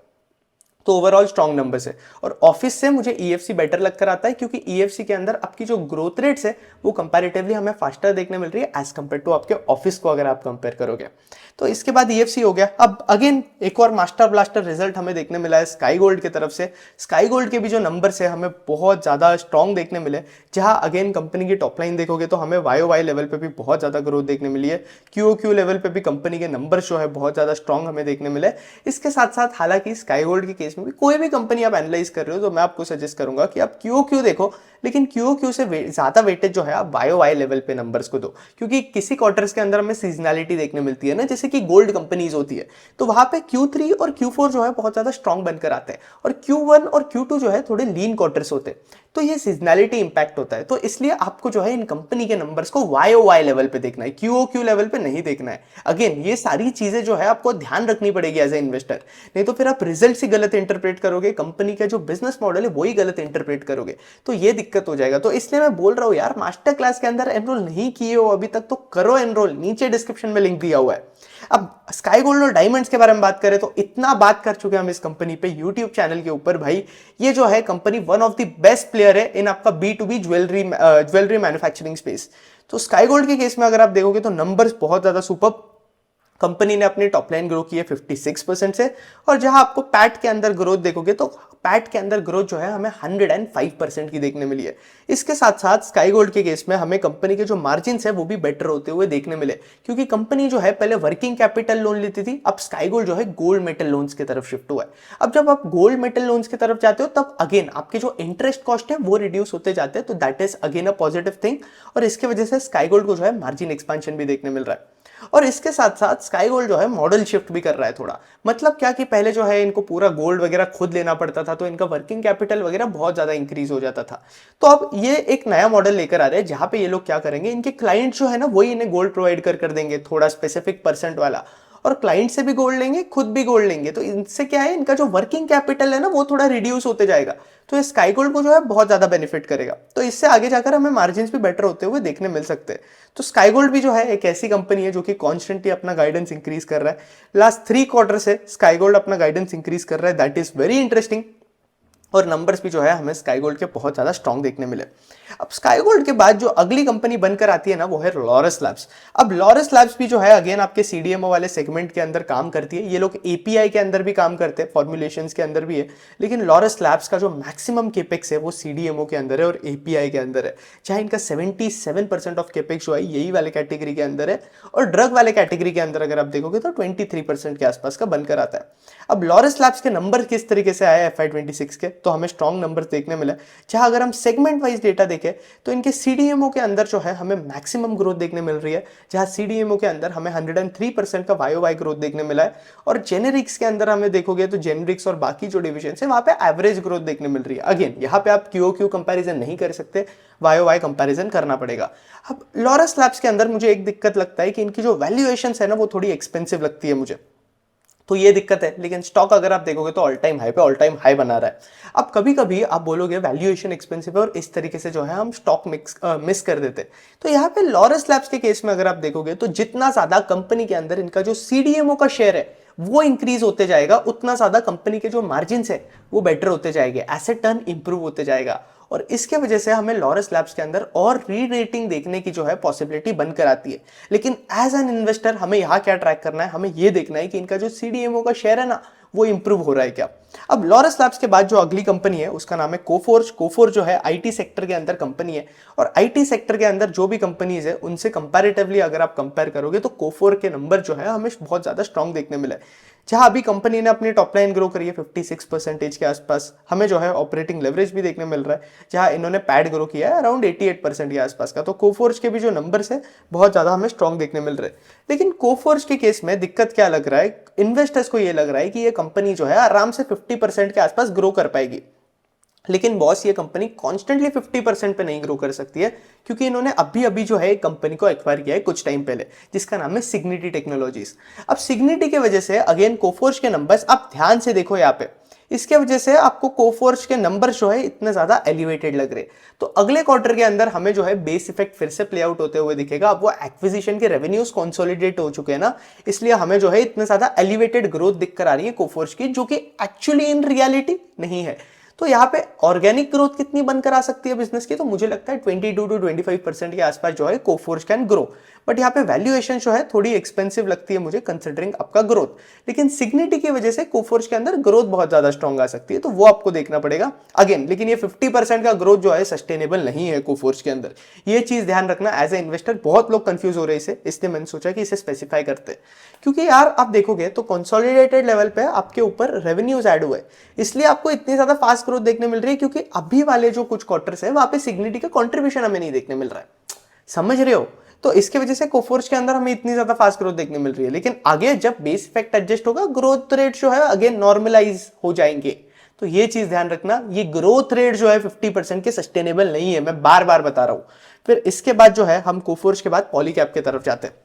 तो ओवरऑल स्ट्रॉन्ग नंबर्स है। और ऑफिस से मुझे EFC बेटर लगकर आता है, क्योंकि EFC के अंदर आपकी जो ग्रोथ रेट्स है वो कंपैरेटिवली हमें फास्टर देखने मिल रही है एज कंपेयर टू आपके ऑफिस को अगर आप कंपेयर करोगे। तो इसके बाद EFC हो गया। अब अगेन एक और मास्टर ब्लास्टर रिजल्ट हमें देखने मिला है स्काई गोल्ड की तरफ से। स्काई गोल्ड के भी जो नंबर्स है हमें बहुत ज्यादा स्ट्रॉन्ग देखने मिले, जहां अगेन कंपनी की टॉप लाइन देखोगे तो हमें YOY लेवल पे भी बहुत ज्यादा ग्रोथ देखने मिली है। QOQ लेवल पे भी कंपनी के नंबर्स जो है बहुत ज्यादा स्ट्रॉन्ग हमें देखने मिले। इसके साथ साथ हालांकि स्काई गोल्ड के केस में भी कोई भी कंपनी आप एनालाइज कर रहे हो तो मैं आपको सजेस्ट करूंगा कि आप QOQ देखो, लेकिन QOQ से ज्यादा वेटेज जो है आप YOY लेवल पे नंबर्स को दो, क्योंकि किसी क्वार्टर्स के अंदर हमें सीजनैलिटी देखने मिलती है ना, जैसे कि गोल्ड कंपनीज होती है, तो वहां पे Q3 और Q4 जो है बहुत ज्यादा स्ट्रॉन्ग बनकर आते हैं, और Q1 और Q2 जो है थोड़े लीन क्वार्टर्स होते हैं। तो ये सीजनैलिटी इंपैक्ट होता है। तो इसलिए आपको जो है इन कंपनी के नंबर्स को YOY लेवल पे देखना है, QOQ लेवल पे नहीं देखना है। अगेन ये सारी चीजें जो है आपको ध्यान रखनी पड़ेगी एज ए इन्वेस्टर, नहीं तो फिर आप रिजल्ट ही गलत इंटरप्रेट करोगे, कंपनी का जो बिजनेस मॉडल है वही गलत इंटरप्रेट करोगे, तो ये दिक्कत हो जाएगा। तो इसलिए मैं बोल रहा हूं यार, मास्टर क्लास के अंदर एनरोल नहीं किए हो अभी तक तो करो एनरोल, नीचे डिस्क्रिप्शन में लिंक दिया हुआ है। अब स्काई गोल्ड और डायमंड्स के बारे में बात करें तो इतना बात कर चुके हैं हम इस कंपनी पे यूट्यूब चैनल के ऊपर भाई। ये जो है company one of the best player है इन आपका B2B ज्वेलरी मैन्युफैक्चरिंग स्पेस। तो स्काई गोल्ड के केस में अगर आप देखोगे तो नंबर्स बहुत ज्यादा सुपर। कंपनी ने अपनी टॉप लाइन ग्रो की है 56% से, और जहां आपको पैट के अंदर ग्रोथ देखोगे तो पैट के अंदर ग्रोथ जो है हमें 105% की देखने मिली है। इसके साथ साथ स्काई गोल्ड के केस में हमें कंपनी के जो मार्जिन है वो भी बेटर होते हुए देखने मिले, क्योंकि कंपनी जो है पहले वर्किंग कैपिटल लोन लेती थी, अब स्काई गोल्ड जो है गोल्ड मेटल लोन्स की तरफ शिफ्ट हुआ है। अब जब आप गोल्ड मेटल लोन्स की तरफ जाते हो तब अगेन आपके जो इंटरेस्ट कॉस्ट है वो रिड्यूस होते जाते हैं, तो that is again a positive thing, और इसकी वजह से स्काई गोल्ड को जो है मार्जिन एक्सपेंशन भी देखने मिल रहा है। और इसके साथ साथ स्काई गोल्ड जो है मॉडल शिफ्ट भी कर रहा है थोड़ा। मतलब क्या कि पहले जो है इनको पूरा गोल्ड वगैरह खुद लेना पड़ता था, तो इनका वर्किंग कैपिटल वगैरह बहुत ज्यादा इंक्रीज हो जाता था। तो अब ये एक नया मॉडल लेकर आ रहे हैं जहां पे ये लोग क्या करेंगे, इनके क्लाइंट जो है ना वही इन्हें गोल्ड प्रोवाइड कर देंगे, थोड़ा स्पेसिफिक परसेंट वाला, और क्लाइंट से भी गोल्ड लेंगे, खुद भी गोल्ड लेंगे। तो इनसे क्या है, इनका जो वर्किंग कैपिटल है ना वो थोड़ा रिड्यूस होते जाएगा, तो ये स्काई गोल्ड को जो है बहुत ज्यादा बेनिफिट करेगा। तो इससे आगे जाकर हमें मार्जिन भी बेटर होते हुए देखने मिल सकते हैं। तो स्काई गोल्ड भी जो है एक ऐसी कंपनी है जो कि कॉन्स्टेंटली अपना गाइडेंस इंक्रीज कर रहा है। लास्ट 3 क्वार्टर से स्काई गोल्ड अपना गाइडेंस इंक्रीज कर रहा है, दैट इज वेरी इंटरेस्टिंग। और नंबर्स भी जो है हमें स्काई गोल्ड के बहुत ज्यादा स्ट्रॉन्ग देखने मिले। अब स्काई गोल्ड के बाद जो अगली कंपनी बनकर आती है ना वो है लॉरस लैब्स। अब लॉरस लैब्स भी जो है अगेन आपके सीडीएमओ वाले सेगमेंट के अंदर काम करती है। ये लोग एपीआई के अंदर भी काम करते हैं, फॉर्मुलेशंस के अंदर भी है, लेकिन लॉरस लैब्स का जो मैक्सिमम केपेक्स है वो सीडीएमओ के अंदर है और एपीआई के अंदर है, जहां इनका 77% ऑफ केपेक्स जो है यही वाले कैटेगरी के अंदर है, और ड्रग वाले कैटेगरी के अंदर अगर आप देखोगे तो 23% के आसपास का बनकर आता है। अब लॉरस लैब्स के नंबर किस तरीके से आए FY26 के, तो हमें स्ट्रॉन्ग नंबर देखने मिले, जहां अगर हम सेगमेंट वाइज डेटा देखें तो इनके सीडीएमओ के अंदर जो है हमें मैक्सिमम ग्रोथ देखने मिल रही है, जहां सीडीएमओ के अंदर हमें 103% का वाई ग्रोथ देखने मिला है, और जेनेरिक्स के अंदर हमें देखोगे तो जेनेरिक्स और बाकी जो डिविजन है वहां पे एवरेज ग्रोथ देखने मिल रही है। अगेन यहाँ पे आप क्यूओक्यू कंपैरिजन नहीं कर सकते, वाई कंपैरिजन करना पड़ेगा। अब लॉरस लैब्स के अंदर मुझे एक दिक्कत लगता है कि इनकी जो वैल्यूएशन है ना वो थोड़ी एक्सपेंसिव लगती है मुझे, तो ये दिक्कत है। लेकिन स्टॉक अगर आप देखोगे तो ऑल टाइम हाई पे ऑल टाइम हाई बना रहा है। अब कभी कभी आप बोलोगे वैल्यूएशन एक्सपेंसिव है और इस तरीके से जो है हम स्टॉक मिस कर देते, तो यहाँ पे लॉरस लैब्स के केस में अगर आप देखोगे तो जितना ज्यादा कंपनी के अंदर इनका जो सीडीएमओ का शेयर है वो इंक्रीज होते जाएगा, उतना ज्यादा कंपनी के जो मार्जिन है वो बेटर होते जाएंगे, एसेट टर्न इंप्रूव होते जाएगा, और इसके वजह से हमें लॉरस लैब्स के अंदर और री रेटिंग देखने की जो है पॉसिबिलिटी बनकर आती है। लेकिन एज एन इन्वेस्टर हमें यहाँ क्या ट्रैक करना है, हमें ये देखना है कि इनका जो सीडीएमओ का शेयर है ना वो इंप्रूव हो रहा है क्या। अब लॉरस लैब्स के बाद जो अगली कंपनी है उसका नाम है कोफोर्ज। कोफोर्ज जो है आईटी सेक्टर के अंदर कंपनी है, और आईटी सेक्टर के अंदर जो भी कंपनीज है उनसे कंपैरेटिवली अगर आप कंपेयर करोगे तो कोफोर के नंबर जो है हमें बहुत ज्यादा स्ट्रॉन्ग देखने मिले, जहां अभी कंपनी ने अपनी टॉप लाइन ग्रो करी है 56% के आसपास। हमें जो है ऑपरेटिंग लेवरेज भी देखने मिल रहा है, जहां इन्होंने पैड ग्रो किया है अराउंड 88% के आसपास का। तो कोफोर्ज के भी जो नंबर्स है बहुत ज्यादा हमें स्ट्रॉन्ग देखने मिल रहे हैं। लेकिन कोफोर्ज के केस में दिक्कत क्या लग रहा है, इन्वेस्टर्स को ये लग रहा है कि ये कंपनी जो है आराम से 50% के आसपास ग्रो कर पाएगी, लेकिन बॉस ये कंपनी कॉन्स्टेंटली 50% पे नहीं ग्रो कर सकती है, क्योंकि इन्होंने अभी अभी जो है एक कंपनी को एक्वायर किया है कुछ टाइम पहले, जिसका नाम है सिग्निटी टेक्नोलॉजीज। अब सिग्निटी की वजह से अगेन कोफोर्ज के नंबर्स आप ध्यान से देखो यहाँ पे, इसके वजह से आपको कोफोर्ज के नंबर जो है इतने ज्यादा एलिवेटेड लग रहे। तो अगले क्वार्टर के अंदर हमें जो है बेस इफेक्ट फिर से प्ले आउट होते हुए दिखेगा। अब वो एक्विजिशन के रेवेन्यूज कंसोलिडेट हो चुके हैं ना, इसलिए हमें जो है इतने ज्यादा एलिवेटेड ग्रोथ दिखकर आ रही है कोफोर्ज की, जो कि एक्चुअली इन रियलिटी नहीं है। तो यहाँ पे ऑर्गेनिक ग्रोथ कितनी बनकर आ सकती है बिजनेस की, तो मुझे लगता है 22 to 25% के आसपास जो है कोफोर्ज कैन ग्रो, बट यहाँ पे वैल्यूएशन जो है थोड़ी एक्सपेंसिव लगती है मुझे कंसिडरिंग आपका ग्रोथ। लेकिन सिग्निटी की वजह से कोफोर्ज के अंदर ग्रोथ बहुत ज्यादा स्ट्रॉन्ग आ सकती है, तो वो आपको देखना पड़ेगा अगेन। लेकिन ये 50% का ग्रोथ जो है सस्टेनेबल नहीं है कोफोर्ज के अंदर, ये चीज ध्यान रखना एज ए इन्वेस्टर। बहुत लोग कंफ्यूज हो रहे हैं इसे, इसलिए मैंने सोचा कि इसे स्पेसिफाई करते, क्योंकि यार आप देखोगे तो कंसोलिडेटेड लेवल पे आपके ऊपर रेवेन्यूज ऐड हुए, इसलिए आपको इतनी ज्यादा फास्ट ग्रोथ देखने मिल रही है, क्योंकि अभी वाले जो कुछ क्वार्टर्स है वहां पे सिग्निटी का कंट्रीब्यूशन हमें नहीं देखने मिल रहा है, समझ रहे हो। तो इसके वजह से कोफोर्ज के अंदर हमें इतनी ज्यादा फास्ट ग्रोथ देखने मिल रही है, लेकिन आगे जब बेस इफेक्ट एडजस्ट होगा ग्रोथ रेट जो है अगेन नॉर्मलाइज हो जाएंगे। तो ये चीज ध्यान रखना, ये ग्रोथ रेट जो है 50% के सस्टेनेबल नहीं है, मैं बार बार बता रहा हूं। फिर इसके बाद जो है हम कोफोर्ज के बाद पॉलीकैब की तरफ जाते हैं।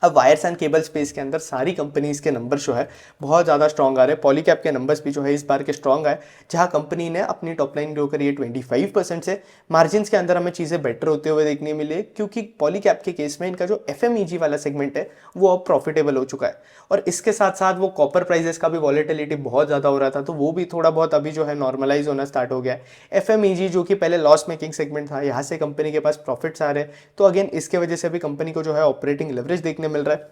अब वायर्स एंड केबल स्पेस के अंदर सारी कंपनीज के नंबर जो है बहुत ज़्यादा स्ट्रॉन्ग आ रहे हैं। पॉलीकैब के नंबर्स भी जो है इस बार के स्ट्रॉन्ग आए, जहां कंपनी ने अपनी टॉप लाइन ग्रो करी है 25% से। मार्जिन्स के अंदर हमें चीज़ें बेटर होते हुए देखने मिले, क्योंकि पॉलीकैब के केस में इनका जो एफएमईजी वाला सेगमेंट है वो अब प्रॉफिटेबल हो चुका है, और इसके साथ साथ वो कॉपर प्राइजेस का भी वॉलेटिलिटी बहुत ज़्यादा हो रहा था, तो वो भी थोड़ा बहुत अभी जो है नॉर्मलाइज होना स्टार्ट हो गया है। एफएमईजी जो कि पहले लॉस मेकिंग सेगमेंट था, यहाँ से कंपनी के पास प्रॉफिट्स आ रहे हैं, तो अगेन इसके वजह से भी कंपनी को जो है ऑपरेटिंग लेवरेज देखने मिल रहा है।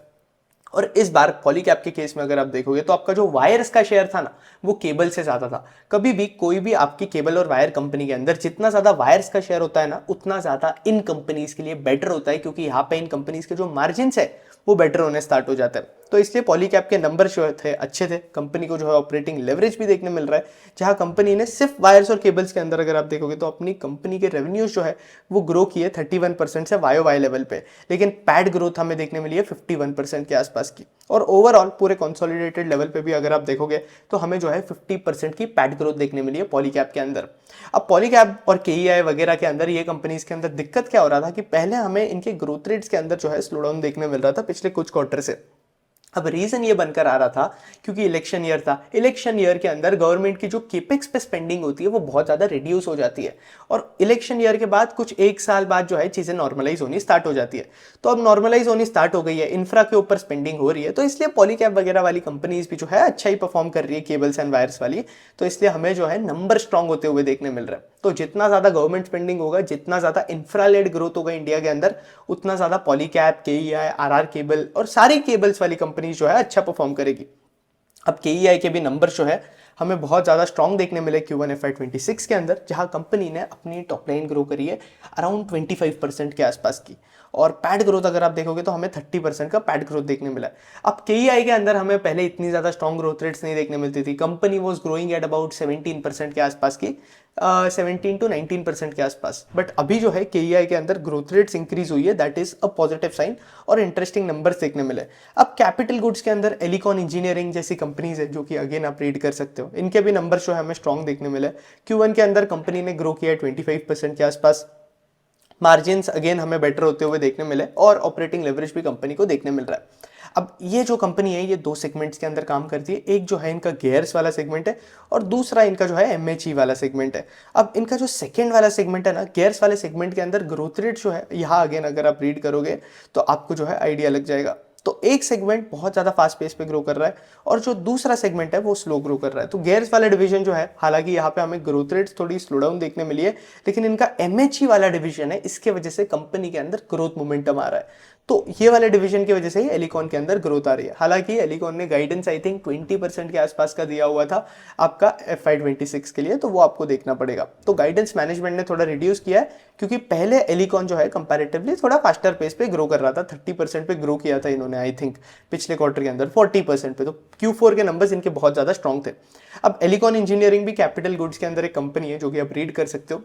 और इस बार पॉलीकैब के केस में अगर आप देखोगे तो आपका जो वायर्स का शेयर था ना, वो केबल से ज्यादा था। कभी भी कोई भी आपकी केबल और वायर कंपनी के अंदर जितना ज्यादा वायर्स का शेयर होता है ना, उतना ज्यादा इन कंपनीज के लिए बेटर होता है, क्योंकि यहाँ पे इन कंपनीज के जो मार्जिन है वो बेटर होने स्टार्ट हो जाता है। तो इसलिए पॉलीकैब के नंबर जो थे अच्छे थे, कंपनी को जो है ऑपरेटिंग लेवरेज भी देखने मिल रहा है, जहां कंपनी ने सिर्फ वायर्स और केबल्स के अंदर अगर आप देखोगे तो अपनी कंपनी के रेवेन्यूज जो है वो ग्रो किए 31% से वाई लेवल पे, लेकिन पैड ग्रोथ हमें देखने मिली है 51% के आसपास की। और ओवरऑल पूरे कंसोलिडेटेड लेवल पे भी अगर आप देखोगे तो हमें जो है 50% की पैड ग्रोथ देखने मिली है पॉलीकैब के अंदर। अब पॉलीकैब और केईआई वगैरह के अंदर ये कंपनीज के अंदर दिक्कत क्या हो रहा था कि पहले हमें इनके ग्रोथ रेट्स के अंदर जो है स्लो डाउन देखने मिल रहा था पिछले कुछ क्वार्टर से। अब रीजन ये बनकर आ रहा था क्योंकि इलेक्शन ईयर था। इलेक्शन ईयर के अंदर गवर्नमेंट की जो केपेक्स पे स्पेंडिंग होती है वो बहुत ज्यादा रिड्यूस हो जाती है, और इलेक्शन ईयर के बाद कुछ एक साल बाद जो है चीजें नॉर्मलाइज होनी स्टार्ट हो जाती है। तो अब नॉर्मलाइज होनी स्टार्ट हो गई है, इंफ्रा के ऊपर स्पेंडिंग हो रही है, तो इसलिए पॉलीकैब वगैरह वाली कंपनीज भी जो है अच्छा ही परफॉर्म कर रही है, केबल्स एंड वायर्स वाली। तो इसलिए हमें जो है नंबर स्ट्रांग होते हुए देखने मिल रहा है। तो जितना ज्यादा गवर्नमेंट स्पेंडिंग होगा, जितना ज्यादा इंफ्रा लेड ग्रोथ होगा इंडिया के अंदर, उतना ज्यादा पॉलीकैब, केईआई, आरआर केबल और सारी केबल्स वाली कंपनी जो है अच्छा परफॉर्म करेगी। अब केईआई के भी नंबर जो है हमें बहुत ज़्यादा स्ट्रॉन्ग देखने मिले Q1 FY26 के अंदर, जहां कंपनी ने अपनी टॉप लाइन ग्रो करी है अराउंड 25% के आसपास की, और पैड ग्रोथ अगर आप देखोगे तो हमें 30% का पैड ग्रोथ देखने मिला है। अब केईआई के अंदर हमें पहले इतनी ज़्यादा स्ट्रॉन्ग ग्रोथ रेट्स नहीं देखने मिलती थी, company was growing at about 17% के आसपास की, 17 to 19% के आसपास। बट अभी जो है केईआई के अंदर ग्रोथ रेट्स इंक्रीज हुई है, that is a positive sign, और इंटरेस्टिंग नंबर्स देखने मिले। अब कैपिटल गुड्स के अंदर एलिकॉन इंजीनियरिंग जैसी कंपनीज है, जो कि अगेन आप रीड कर सकते हो, इनके भी नंबर जो है हमें स्ट्रॉन्ग देखने मिले। Q1 के अंदर कंपनी ने ग्रो किया है 25% के आसपास, मार्जिन्स अगेन हमें बेटर होते हुए देखने मिले, और ऑपरेटिंग लेवरेज भी कंपनी को देखने मिल रहा है। अब ये जो कंपनी है ये दो सेगमेंट्स के अंदर काम करती है, एक जो है इनका गेयर्स वाला सेगमेंट है, और दूसरा इनका जो है एमएचई वाला सेगमेंट है। अब इनका जो सेकंड वाला सेगमेंट है ना, गेयर्स वाले सेगमेंट के अंदर ग्रोथ रेट जो है, यहाँ अगेन अगर आप रीड करोगे तो आपको जो है आइडिया लग जाएगा। तो एक सेगमेंट बहुत ज़्यादा फास्ट पेस पे ग्रो कर रहा है, और जो दूसरा सेगमेंट है वो स्लो ग्रो कर रहा है। तो गेयर्स वाला डिवीजन जो है, हालांकि यहाँ पे हमें ग्रोथ रेट्स थोड़ी स्लो डाउन देखने मिली है, लेकिन इनका एमएचई वाला डिवीजन है, इसके वजह से कंपनी के अंदर ग्रोथ मोमेंटम आ रहा है। तो ये वाले डिवीजन की वजह से ही एलिकॉन के अंदर ग्रोथ आ रही है। हालांकि एलिकॉन ने गाइडेंस आई थिंक 20% के आसपास का दिया हुआ था आपका FY26 के लिए, तो वो आपको देखना पड़ेगा। तो गाइडेंस मैनेजमेंट ने थोड़ा रिड्यूस किया है, क्योंकि पहले एलिकॉन जो है कंपैरेटिवली थोड़ा फास्टर पेस पे ग्रो कर रहा था, 30% पे ग्रो किया था इन्होंने आई थिंक पिछले क्वार्टर के अंदर 40% पे। तो Q4 के नंबर्स इनके बहुत ज्यादा स्ट्रॉन्ग थे। अब एलिकॉन इंजीनियरिंग भी कैपिटल गुड्स के अंदर एक कंपनी है, जो कि आप रीड कर सकते हो।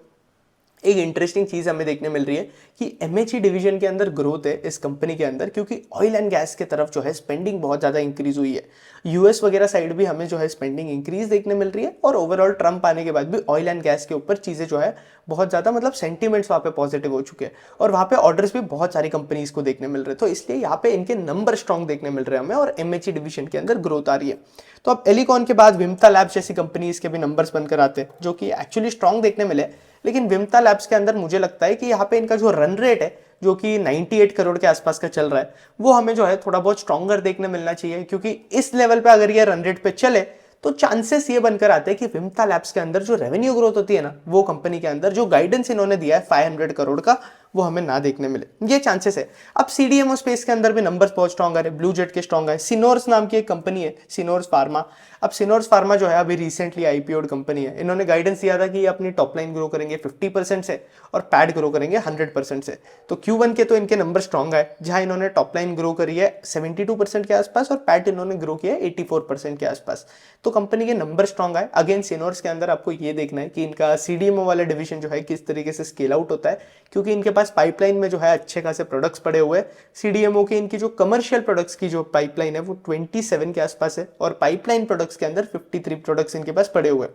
एक इंटरेस्टिंग चीज हमें देखने मिल रही है कि एमएचई डिवीजन के अंदर ग्रोथ है इस कंपनी के अंदर, क्योंकि ऑयल एंड गैस के तरफ जो है स्पेंडिंग बहुत ज्यादा इंक्रीज हुई है। यूएस वगैरह साइड भी हमें जो है स्पेंडिंग इंक्रीज देखने मिल रही है, और ओवरऑल ट्रम्प आने के बाद भी ऑयल एंड गैस के ऊपर चीजें जो है बहुत ज्यादा मतलब सेंटीमेंट्स वहाँ पे पॉजिटिव हो चुके हैं, और वहाँ पे ऑर्डर्स भी बहुत सारी कंपनीज को देखने मिल रहे हैं। तो इसलिए यहाँ पे इनके नंबर स्ट्रॉन्ग देखने मिल रहे हैं हमें, और एमएचई डिवीजन के अंदर ग्रोथ आ रही है। तो अब एलिकॉन के बाद विमता लैब्स जैसी कंपनीज के भी नंबर्स बनकर आते हैं, जो कि एक्चुअली स्ट्रॉन्ग देखने मिले। लेकिन विमता लैब्स के अंदर मुझे लगता है कि यहाँ पे इनका जो रन रेट है, जो कि 98 करोड़ के आसपास का चल रहा है, वो हमें जो है थोड़ा बहुत स्ट्रॉन्गर देखने मिलना चाहिए, क्योंकि इस लेवल पे अगर ये रन रेट पे चले तो चांसेस ये बनकर आते हैं कि विमता लैब्स के अंदर जो रेवेन्यू ग्रोथ होती है ना, वो कंपनी के अंदर जो गाइडेंस इन्होंने दिया है 500 करोड़ का, वो हमें ना देखने मिले, ये चांसेस है। अब सीडीएमओ स्पेस के अंदर भी नंबर्स बहुत स्ट्रॉन्ग है, ब्लू जेट के स्ट्रॉन्ग है। सिनोर्स नाम की एक कंपनी है, सिनोर्स फार्मा। अब सिनोर्स फार्मा जो है अभी रिसेंटली आईपीओड कंपनी है, इन्होंने गाइडेंस दिया था कि ये अपनी टॉप लाइन ग्रो करेंगे 50% से, और पैड ग्रो करेंगे 100% से। तो Q1 के तो इनके नंबर स्ट्रॉन्ग है, जहां इन्होंने टॉप लाइन ग्रो करी है 72% के आसपास, और पैड इन्होंने ग्रो किया है 84% के आसपास। तो कंपनी के नंबर स्ट्रॉन्ग है। अगेन सिनोर्स के अंदर आपको ये देखना है कि इनका सीडीएमओ वाला डिवीजन जो है किस तरीके से स्केल आउट होता है, क्योंकि इनके पास पाइपलाइन में जो है अच्छे खासे प्रोडक्ट्स पड़े हुए हैं। सीडीएमओ की इनकी जो कमर्शियल प्रोडक्ट्स की जो पाइपलाइन है वो 27 के आसपास है, और पाइपलाइन प्रोडक्ट्स के अंदर 53 प्रोडक्ट्स इनके पास पड़े हुए हैं।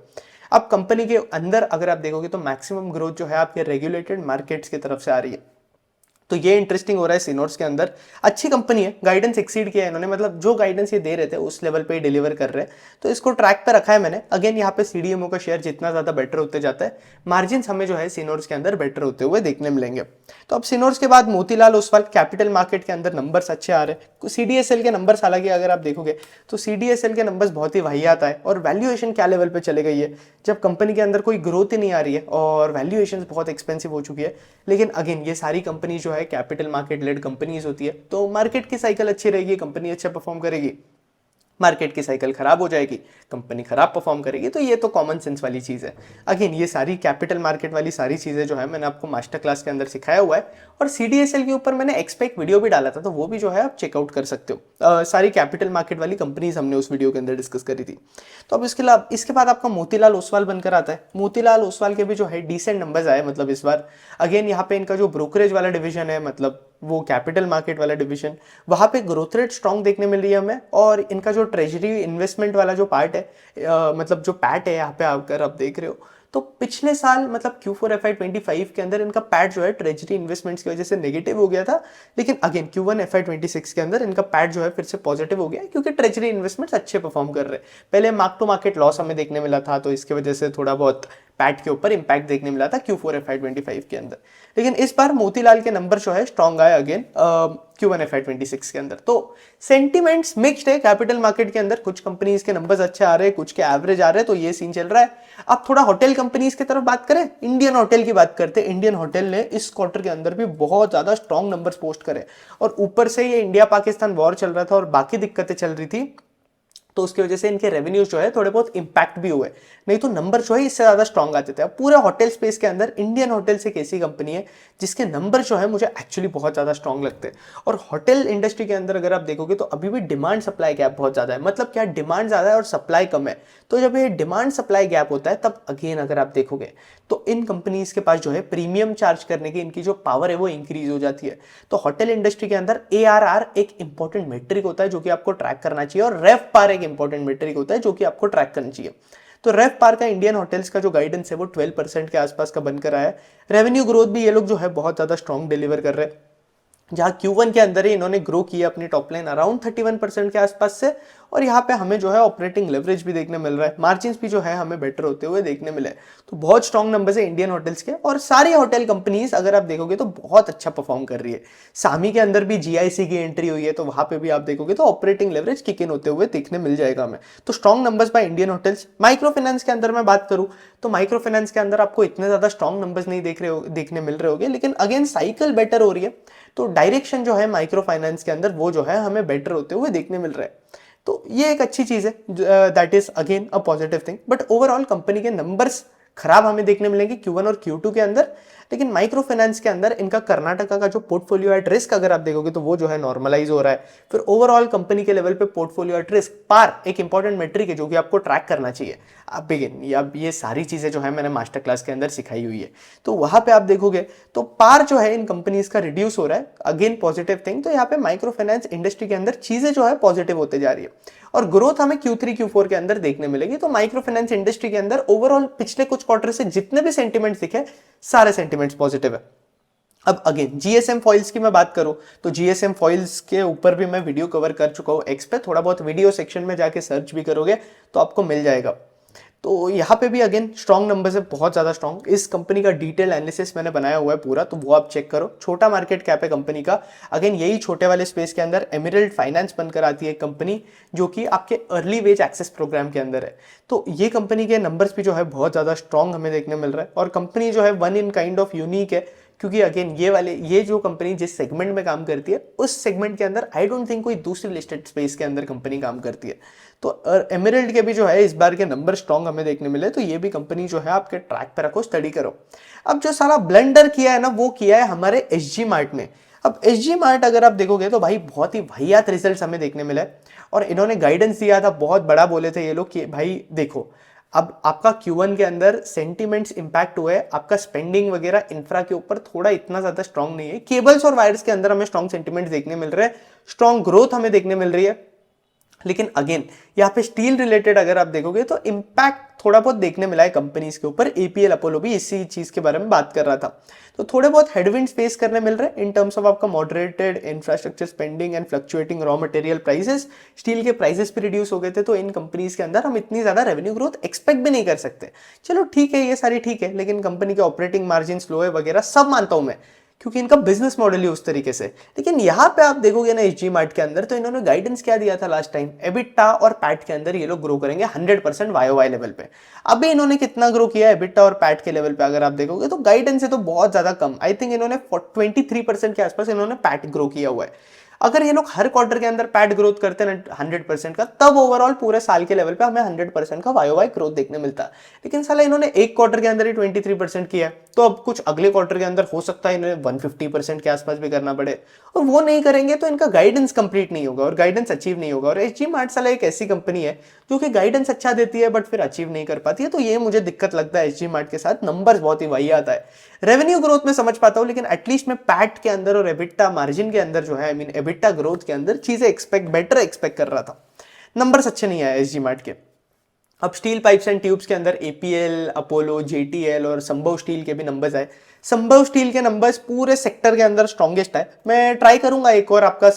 अब कंपनी के अंदर अगर आप देखोगे तो मैक्सिमम ग्रोथ जो है आपके रेगुलेटेड मार्केट्स की तरफ से आ रही है। तो ये इंटरेस्टिंग हो रहा है सिनोर्स के अंदर। अच्छी कंपनी है, गाइडेंस एक्सीड किया है इन्होंने, मतलब जो गाइडेंस ये दे रहे थे उस लेवल पे ही डिलीवर कर रहे हैं, तो इसको ट्रैक पे रखा है मैंने। अगेन यहाँ पे सीडीएमओ का शेयर जितना ज्यादा बेटर होते जाता है, मार्जिन हमें जो है सिनोर्स के अंदर बेटर होते हुए देखने मिलेंगे। तो अब सिनोर्स के बाद मोतीलाल ओसवाल, कैपिटल मार्केट के अंदर नंबर्स अच्छे आ रहे हैं। सीडीएसएल के नंबर्स हालांकि अगर आप देखोगे तो सीडीएसएल के नंबर्स बहुत ही वाहियात है, और वैल्यूएशन क्या लेवल पे चले गई है, जब कंपनी के अंदर कोई ग्रोथ ही नहीं आ रही है और वैल्यूएशन बहुत एक्सपेंसिव हो चुकी है। लेकिन अगेन ये सारी कंपनी जो है कैपिटल मार्केट लेड कंपनीज होती है, तो मार्केट की साइकिल अच्छी रहेगी, कंपनी अच्छा परफॉर्म करेगी। मार्केट की साइकिल खराब हो जाएगी, कंपनी खराब परफॉर्म करेगी। तो ये तो कॉमन सेंस वाली चीज़ है। अगेन ये सारी कैपिटल मार्केट वाली सारी चीज़ें जो है मैंने आपको मास्टर क्लास के अंदर सिखाया हुआ है, और सीडीएसएल के ऊपर मैंने एक्सपेक्ट वीडियो भी डाला था, तो वो भी जो है आप चेकआउट कर सकते हो। सारी कैपिटल मार्केट वाली कंपनीज हमने उस वीडियो के अंदर डिस्कस करी थी। तो अब इसके बाद आपका मोतीलाल ओसवाल बनकर आता है। मोतीलाल ओसवाल के भी जो है डिसेंट नंबर्स आए, मतलब इस बार अगेन यहाँ पे इनका जो ब्रोकरेज वाला डिवीजन है, मतलब वो कैपिटल मार्केट वाला डिवीजन, वहां पे ग्रोथ रेट स्ट्रांग देखने मिल रही है हमें। और इनका जो ट्रेजरी इन्वेस्टमेंट वाला जो पार्ट है, मतलब जो पैट है यहाँ पे आकर आप देख रहे हो, तो पिछले साल मतलब Q4 FY25 के अंदर इनका पैट जो है ट्रेजरी इन्वेस्टमेंट्स की वजह से नेगेटिव हो गया था। लेकिन अगेन Q1 FY26 के अंदर इनका पैट जो है फिर से पॉजिटिव हो गया, क्योंकि ट्रेजरी इन्वेस्टमेंट्स अच्छे परफॉर्म कर रहे हैं। पहले मार्क टू मार्केट लॉस हमें देखने मिला था, तो इसकी वजह से थोड़ा बहुत पैट के ऊपर इंपैक्ट देखने मिला था Q4 FY25 के अंदर। लेकिन इस बार मोतीलाल के नंबर जो है स्ट्रॉन्ग आए अगेन Q1 FY26 के अंदर। तो सेंटिमेंट्स मिक्स्ड है कैपिटल मार्केट के अंदर, कुछ कंपनीज के नंबर्स अच्छे आ रहे हैं, कुछ के एवरेज आ रहे हैं, तो ये सीन चल रहा है। अब थोड़ा होटल कंपनीज की तरफ बात करें, इंडियन होटल की बात करते हैं। इंडियन होटल ने इस क्वार्टर के अंदर भी बहुत ज्यादा स्ट्रॉन्ग नंबर्स पोस्ट करे, और ऊपर से ये इंडिया पाकिस्तान वॉर चल रहा था और बाकी दिक्कतें चल रही थी, तो उसकी वजह से इनके रेवेन्यूज जो है थोड़े बहुत इंपैक्ट भी हुए, नहीं तो नंबर जो है इससे ज्यादा स्ट्रॉन्ग आते थे। अब पूरे होटल स्पेस के अंदर इंडियन होटल्स एक ऐसी कंपनी है जिसके नंबर जो है मुझे एक्चुअली बहुत ज्यादा स्ट्रॉन्ग लगते हैं। और होटल इंडस्ट्री के अंदर अगर आप देखोगे तो अभी भी डिमांड सप्लाई गैप बहुत ज्यादा है। मतलब क्या, डिमांड ज्यादा है और सप्लाई कम है। तो जब ये डिमांड सप्लाई गैप होता है तब अगेन अगर आप देखोगे तो इन कंपनीज के पास जो है प्रीमियम चार्ज करने की इनकी जो पावर है वो इंक्रीज हो जाती है। तो होटल इंडस्ट्री के अंदर ARR एक इंपॉर्टेंट मेट्रिक होता है जो कि आपको ट्रैक करना चाहिए, और रेफ पार एक इंपॉर्टेंट मेट्रिक होता है जो कि आपको ट्रैक करना चाहिए। तो रेफ पार का इंडियन होटल्स का जो गाइडेंस है वो 12% के आसपास का बनकर आया है। रेवेन्यू ग्रोथ भी ये लोग जो है बहुत ज्यादा स्ट्रॉन्ग डिलीवर कर रहे हैं, जहां Q1 के अंदर ही इन्होंने ग्रो किया अपनी टॉप लाइन अराउंड 31% के आसपास से, और यहाँ पे हमें जो है ऑपरेटिंग लेवरेज भी देखने मिल रहा है, मार्जिन्स भी जो है हमें बेटर होते हुए देखने मिले। तो बहुत स्ट्रॉन्ग नंबर्स है इंडियन होटल्स के, और सारी होटल कंपनीज अगर आप देखोगे तो बहुत अच्छा परफॉर्म कर रही है। सामी के अंदर भी GIC की एंट्री हुई है, तो वहां पे भी आप देखोगे तो ऑपरेटिंग लेवरेज किक इन होते हुए देखने मिल जाएगा हमें। तो strong numbers by Indian hotels. Micro finance के अंदर मैं बात करूं तो माइक्रो फाइनेंस के अंदर आपको इतने ज्यादा स्ट्रॉन्ग नंबर्स नहीं देखने मिल रहे होंगे, लेकिन अगेन साइकिल बेटर हो रही है, तो डायरेक्शन जो है माइक्रो फाइनेंस के अंदर वो जो है हमें बेटर होते हुए देखने मिल रहा है। तो ये एक अच्छी चीज है, that is again a positive thing. But overall company के नंबर्स खराब हमें देखने मिलेंगे Q1 और Q2 के अंदर, लेकिन माइक्रो फाइनेंस के अंदर इनका कर्नाटका का जो पोर्टफोलियो एट रिस्क अगर आप देखोगे तो वो जो है नॉर्मलाइज हो रहा है। फिर ओवरऑल कंपनी के लेवल पे पोर्टफोलियो एट रिस्क पार एक इंपॉर्टेंट मेट्रिक है जो कि आपको ट्रैक करना चाहिए। अब बिगिन अब ये सारी चीजें जो है मैंने मास्टर क्लास के अंदर सिखाई हुई है, तो वहां पे आप देखोगे तो पार जो है इन कंपनीज का रिड्यूस हो रहा है, अगेन पॉजिटिव थिंग। तो यहाँ पे माइक्रो फाइनेंस इंडस्ट्री के अंदर चीजें जो है पॉजिटिव होते जा रही है, और ग्रोथ हमें Q3 Q4 के अंदर देखने मिलेगी। तो माइक्रो फाइनेंस इंडस्ट्री के अंदर ओवरऑल पिछले कुछ क्वार्टर से जितने भी सेंटिमेंट्स दिखे सारे सेंटिमेंट्स पॉजिटिव है। अब अगेन GSM फॉइल्स की मैं बात करूं तो GSM फॉइल्स के ऊपर भी मैं वीडियो कवर कर चुका हूं एक्स पे, थोड़ा बहुत वीडियो सेक्शन में जाके सर्च भी करोगे तो आपको मिल जाएगा। तो यहाँ पे भी अगेन स्ट्रॉन्ग नंबर्स है, बहुत ज्यादा स्ट्रॉन्ग। इस कंपनी का डिटेल एनालिसिस मैंने बनाया हुआ है पूरा, तो वो आप चेक करो। छोटा मार्केट कैप है कंपनी का। अगेन यही छोटे वाले स्पेस के अंदर एमरल्ड फाइनेंस बनकर आती है कंपनी, जो कि आपके अर्ली वेज एक्सेस प्रोग्राम के अंदर है। तो ये कंपनी के नंबर्स भी जो है बहुत ज्यादा स्ट्रॉन्ग हमें देखने मिल रहा है, और कंपनी जो है one in kind of unique है, क्योंकि अगेन ये जो कंपनी जिस सेगमेंट में काम करती है उस सेगमेंट के अंदर आई डोंट थिंक कोई दूसरी लिस्टेड स्पेस के अंदर कंपनी काम करती है। तो एमरल्ड के भी जो है इस बार के नंबर स्ट्रॉन्ग हमें देखने मिले, तो ये भी कंपनी जो है आपके ट्रैक पे रखो, स्टडी करो। अब जो सारा ब्लंडर किया है ना वो किया है हमारे SG मार्ट ने। अब SG मार्ट अगर आप देखोगे तो भाई बहुत ही वाहियात रिजल्ट हमें देखने मिले, और इन्होंने गाइडेंस दिया था, बहुत बड़ा बोले थे ये लोग कि भाई देखो अब आपका Q1 के अंदर सेंटीमेंट्स इंपैक्ट हुए, आपका स्पेंडिंग वगैरह इंफ्रा के ऊपर थोड़ा इतना ज्यादा स्ट्रॉन्ग नहीं है। केबल्स और वायर्स के अंदर हमें स्ट्रॉन्ग सेंटीमेंट्स देखने मिल रहे हैं, स्ट्रॉन्ग ग्रोथ हमें देखने मिल रही है। लेकिन अगेन यहाँ पे स्टील रिलेटेड अगर आप देखोगे तो इम्पैक्ट थोड़ा बहुत देखने मिला है कंपनीज के ऊपर। एपीएल अपोलो भी इसी चीज के बारे में बात कर रहा था। तो थोड़े बहुत हेडविंड्स फेस करने मिल रहे हैं इन टर्म्स ऑफ आपका moderated infrastructure spending and fluctuating raw material prices. Steel के प्राइसेस भी रिड्यूस हो गए थे, तो इन कंपनीज के अंदर हम इतनी ज्यादा रेवेन्यू ग्रोथ एक्सपेक्ट भी नहीं कर सकते। चलो ठीक है, ये सारी ठीक है, लेकिन कंपनी के ऑपरेटिंग मार्जिन लो है वगैरह सब मानता हूं मैं, क्योंकि इनका बिजनेस मॉडल ही उस तरीके से। लेकिन यहां पे आप देखोगे ना एसजी मार्ट के अंदर, तो इन्होंने गाइडेंस क्या दिया था लास्ट टाइम, एबिटा और पैट के अंदर ये लोग ग्रो करेंगे 100% वाईओवाई लेवल पे। अभी इन्होंने कितना ग्रो किया है एबिटा और पैट के लेवल पे अगर आप देखोगे तो गाइडेंस से तो बहुत ज्यादा कम। आई थिंक इन्होंने 23% के आसपास इन्होंने पैट ग्रो किया हुआ है। अगर ये लोग हर क्वार्टर के अंदर पैट ग्रोथ करते हैं 100% का, तब ओवरऑल पूरे साल के लेवल पे हमें 100% का वाईओवाई ग्रोथ देखने मिलता है। लेकिन साला इन्होंने एक क्वार्टर के अंदर ही 23% किया है, तो अब कुछ अगले क्वार्टर के अंदर हो सकता है इन्हें 150% के आसपास भी करना पड़े, और वो नहीं करेंगे तो इनका गाइडेंस कंप्लीट नहीं होगा और गाइडेंस अचीव नहीं होगा। और एसजी मार्ट साला एक ऐसी कंपनी है जो कि गाइडेंस अच्छा देती है बट फिर अचीव नहीं कर पाती है। तो ये मुझे दिक्कत लगता है एसजी मार्ट के साथ, नंबर्स बहुत ही वही आता है। रेवेन्यू ग्रोथ में समझ पाता हूं, लेकिन एटलीस्ट मैं पैट के अंदर और एबिटा मार्जिन के अंदर जो है, आई मीन एबिटा ग्रोथ के अंदर चीजें बेटर एक्सपेक्ट कर रहा था। नंबर्स अच्छे नहीं आए एसजी मार्ट के। अब स्टील पाइप्स एंड ट्यूब्स के अंदर एपीएल, अपोलो, जेटीएल और संभव स्टील के भी नंबर्स आए। संभव स्टील के नंबर्स पूरे सेक्टर के अंदर स्ट्रॉन्गेस्ट है। मैं ट्राई करूंगा एक और आपका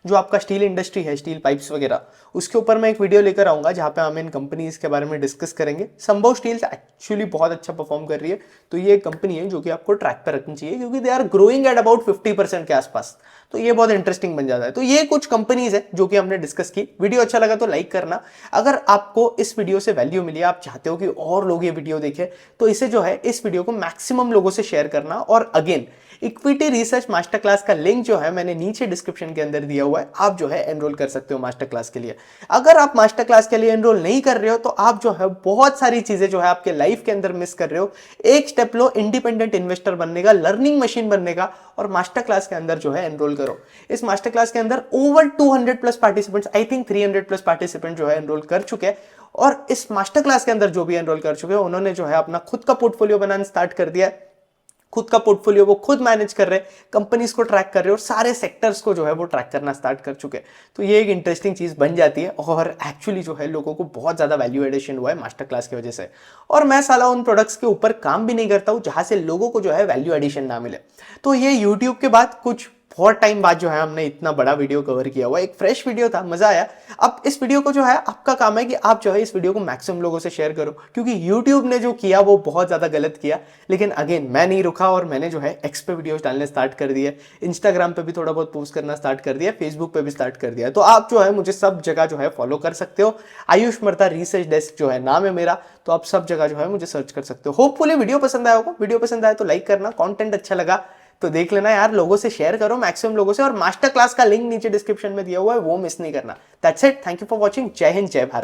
जो आपका स्टील इंडस्ट्री है, स्टील पाइप्स वगैरह, उसके ऊपर मैं एक वीडियो लेकर आऊंगा जहां पे हम इन कंपनीज के बारे में डिस्कस करेंगे। संभव स्टील्स एक्चुअली बहुत अच्छा परफॉर्म कर रही है, तो ये एक कंपनी है जो कि आपको ट्रैक पर रखनी चाहिए, क्योंकि they are growing at about 50% के आसपास। तो ये बहुत इंटरेस्टिंग बन जाता है। तो ये कुछ कंपनीज है जो कि हमने डिस्कस की। वीडियो अच्छा लगा तो लाइक करना। अगर आपको इस वीडियो से वैल्यू मिली, आप चाहते हो कि और लोग ये वीडियो देखें, तो इसे जो है इस वीडियो को मैक्सिमम लोगों से शेयर करना। और again equity research master class का लिंक जो है मैंने नीचे डिस्क्रिप्शन के अंदर दिया हुआ है, आप जो है एनरोल कर सकते हो मास्टर क्लास के लिए। अगर आप मास्टर क्लास के लिए एनरोल नहीं कर रहे हो तो आप जो है बहुत सारी चीजें जो है आपके लाइफ के अंदर मिस कर रहे हो। एक स्टेप लो इंडिपेंडेंट इन्वेस्टर बनने का, लर्निंग मशीन बनने का, और मास्टर क्लास के अंदर जो है एनरोल करो। इस मास्टर क्लास के अंदर over 200+ participants, I think 300+ participant जो है एनरोल कर चुके हैं। और इस मास्टर क्लास के अंदर जो भी एनरोल कर चुके हैं उन्होंने जो है अपना खुद का पोर्टफोलियो बनाना स्टार्ट कर दिया है। खुद का पोर्टफोलियो वो खुद मैनेज कर रहे हैं, कंपनीज को ट्रैक कर रहे हैं, और सारे सेक्टर्स को जो है वो ट्रैक करना स्टार्ट कर चुके हैं। तो ये एक इंटरेस्टिंग चीज बन जाती है, और एक्चुअली जो है लोगों को बहुत ज्यादा वैल्यू एडिशन हुआ है मास्टर क्लास की वजह से। और मैं साला उन प्रोडक्ट्स के ऊपर काम भी नहीं करता हूं जहां से लोगों को जो है वैल्यू एडिशन ना मिले। तो ये यूट्यूब के बाद कुछ बहुत टाइम बाद जो है हमने इतना बड़ा वीडियो कवर किया हुआ, एक फ्रेश वीडियो था, मजा आया। अब इस वीडियो को जो है आपका काम है कि आप जो है इस वीडियो को मैक्सिमम लोगों से शेयर करो, क्योंकि यूट्यूब ने जो किया वो बहुत ज्यादा गलत किया। लेकिन अगेन मैं नहीं रुका, और मैंने जो है एक्स पे वीडियोस डालने स्टार्ट कर दिए, इंस्टाग्राम पे भी थोड़ा बहुत पोस्ट करना स्टार्ट कर दिया, फेसबुक पे भी स्टार्ट कर दिया। तो आप जो है मुझे सब जगह जो है फॉलो कर सकते हो। आयुष मर्ता रिसर्च डेस्क जो है नाम है मेरा, तो आप सब जगह जो है मुझे सर्च कर सकते हो। होपफुली वीडियो पसंद आया होगा। वीडियो पसंद आया तो लाइक करना, कंटेंट अच्छा लगा तो देख लेना यार, लोगों से शेयर करो मैक्सिमम लोगों से, और मास्टर क्लास का लिंक नीचे डिस्क्रिप्शन में दिया हुआ है, वो मिस नहीं करना। That's it, thank you for watching. जय हिंद, जय भारत।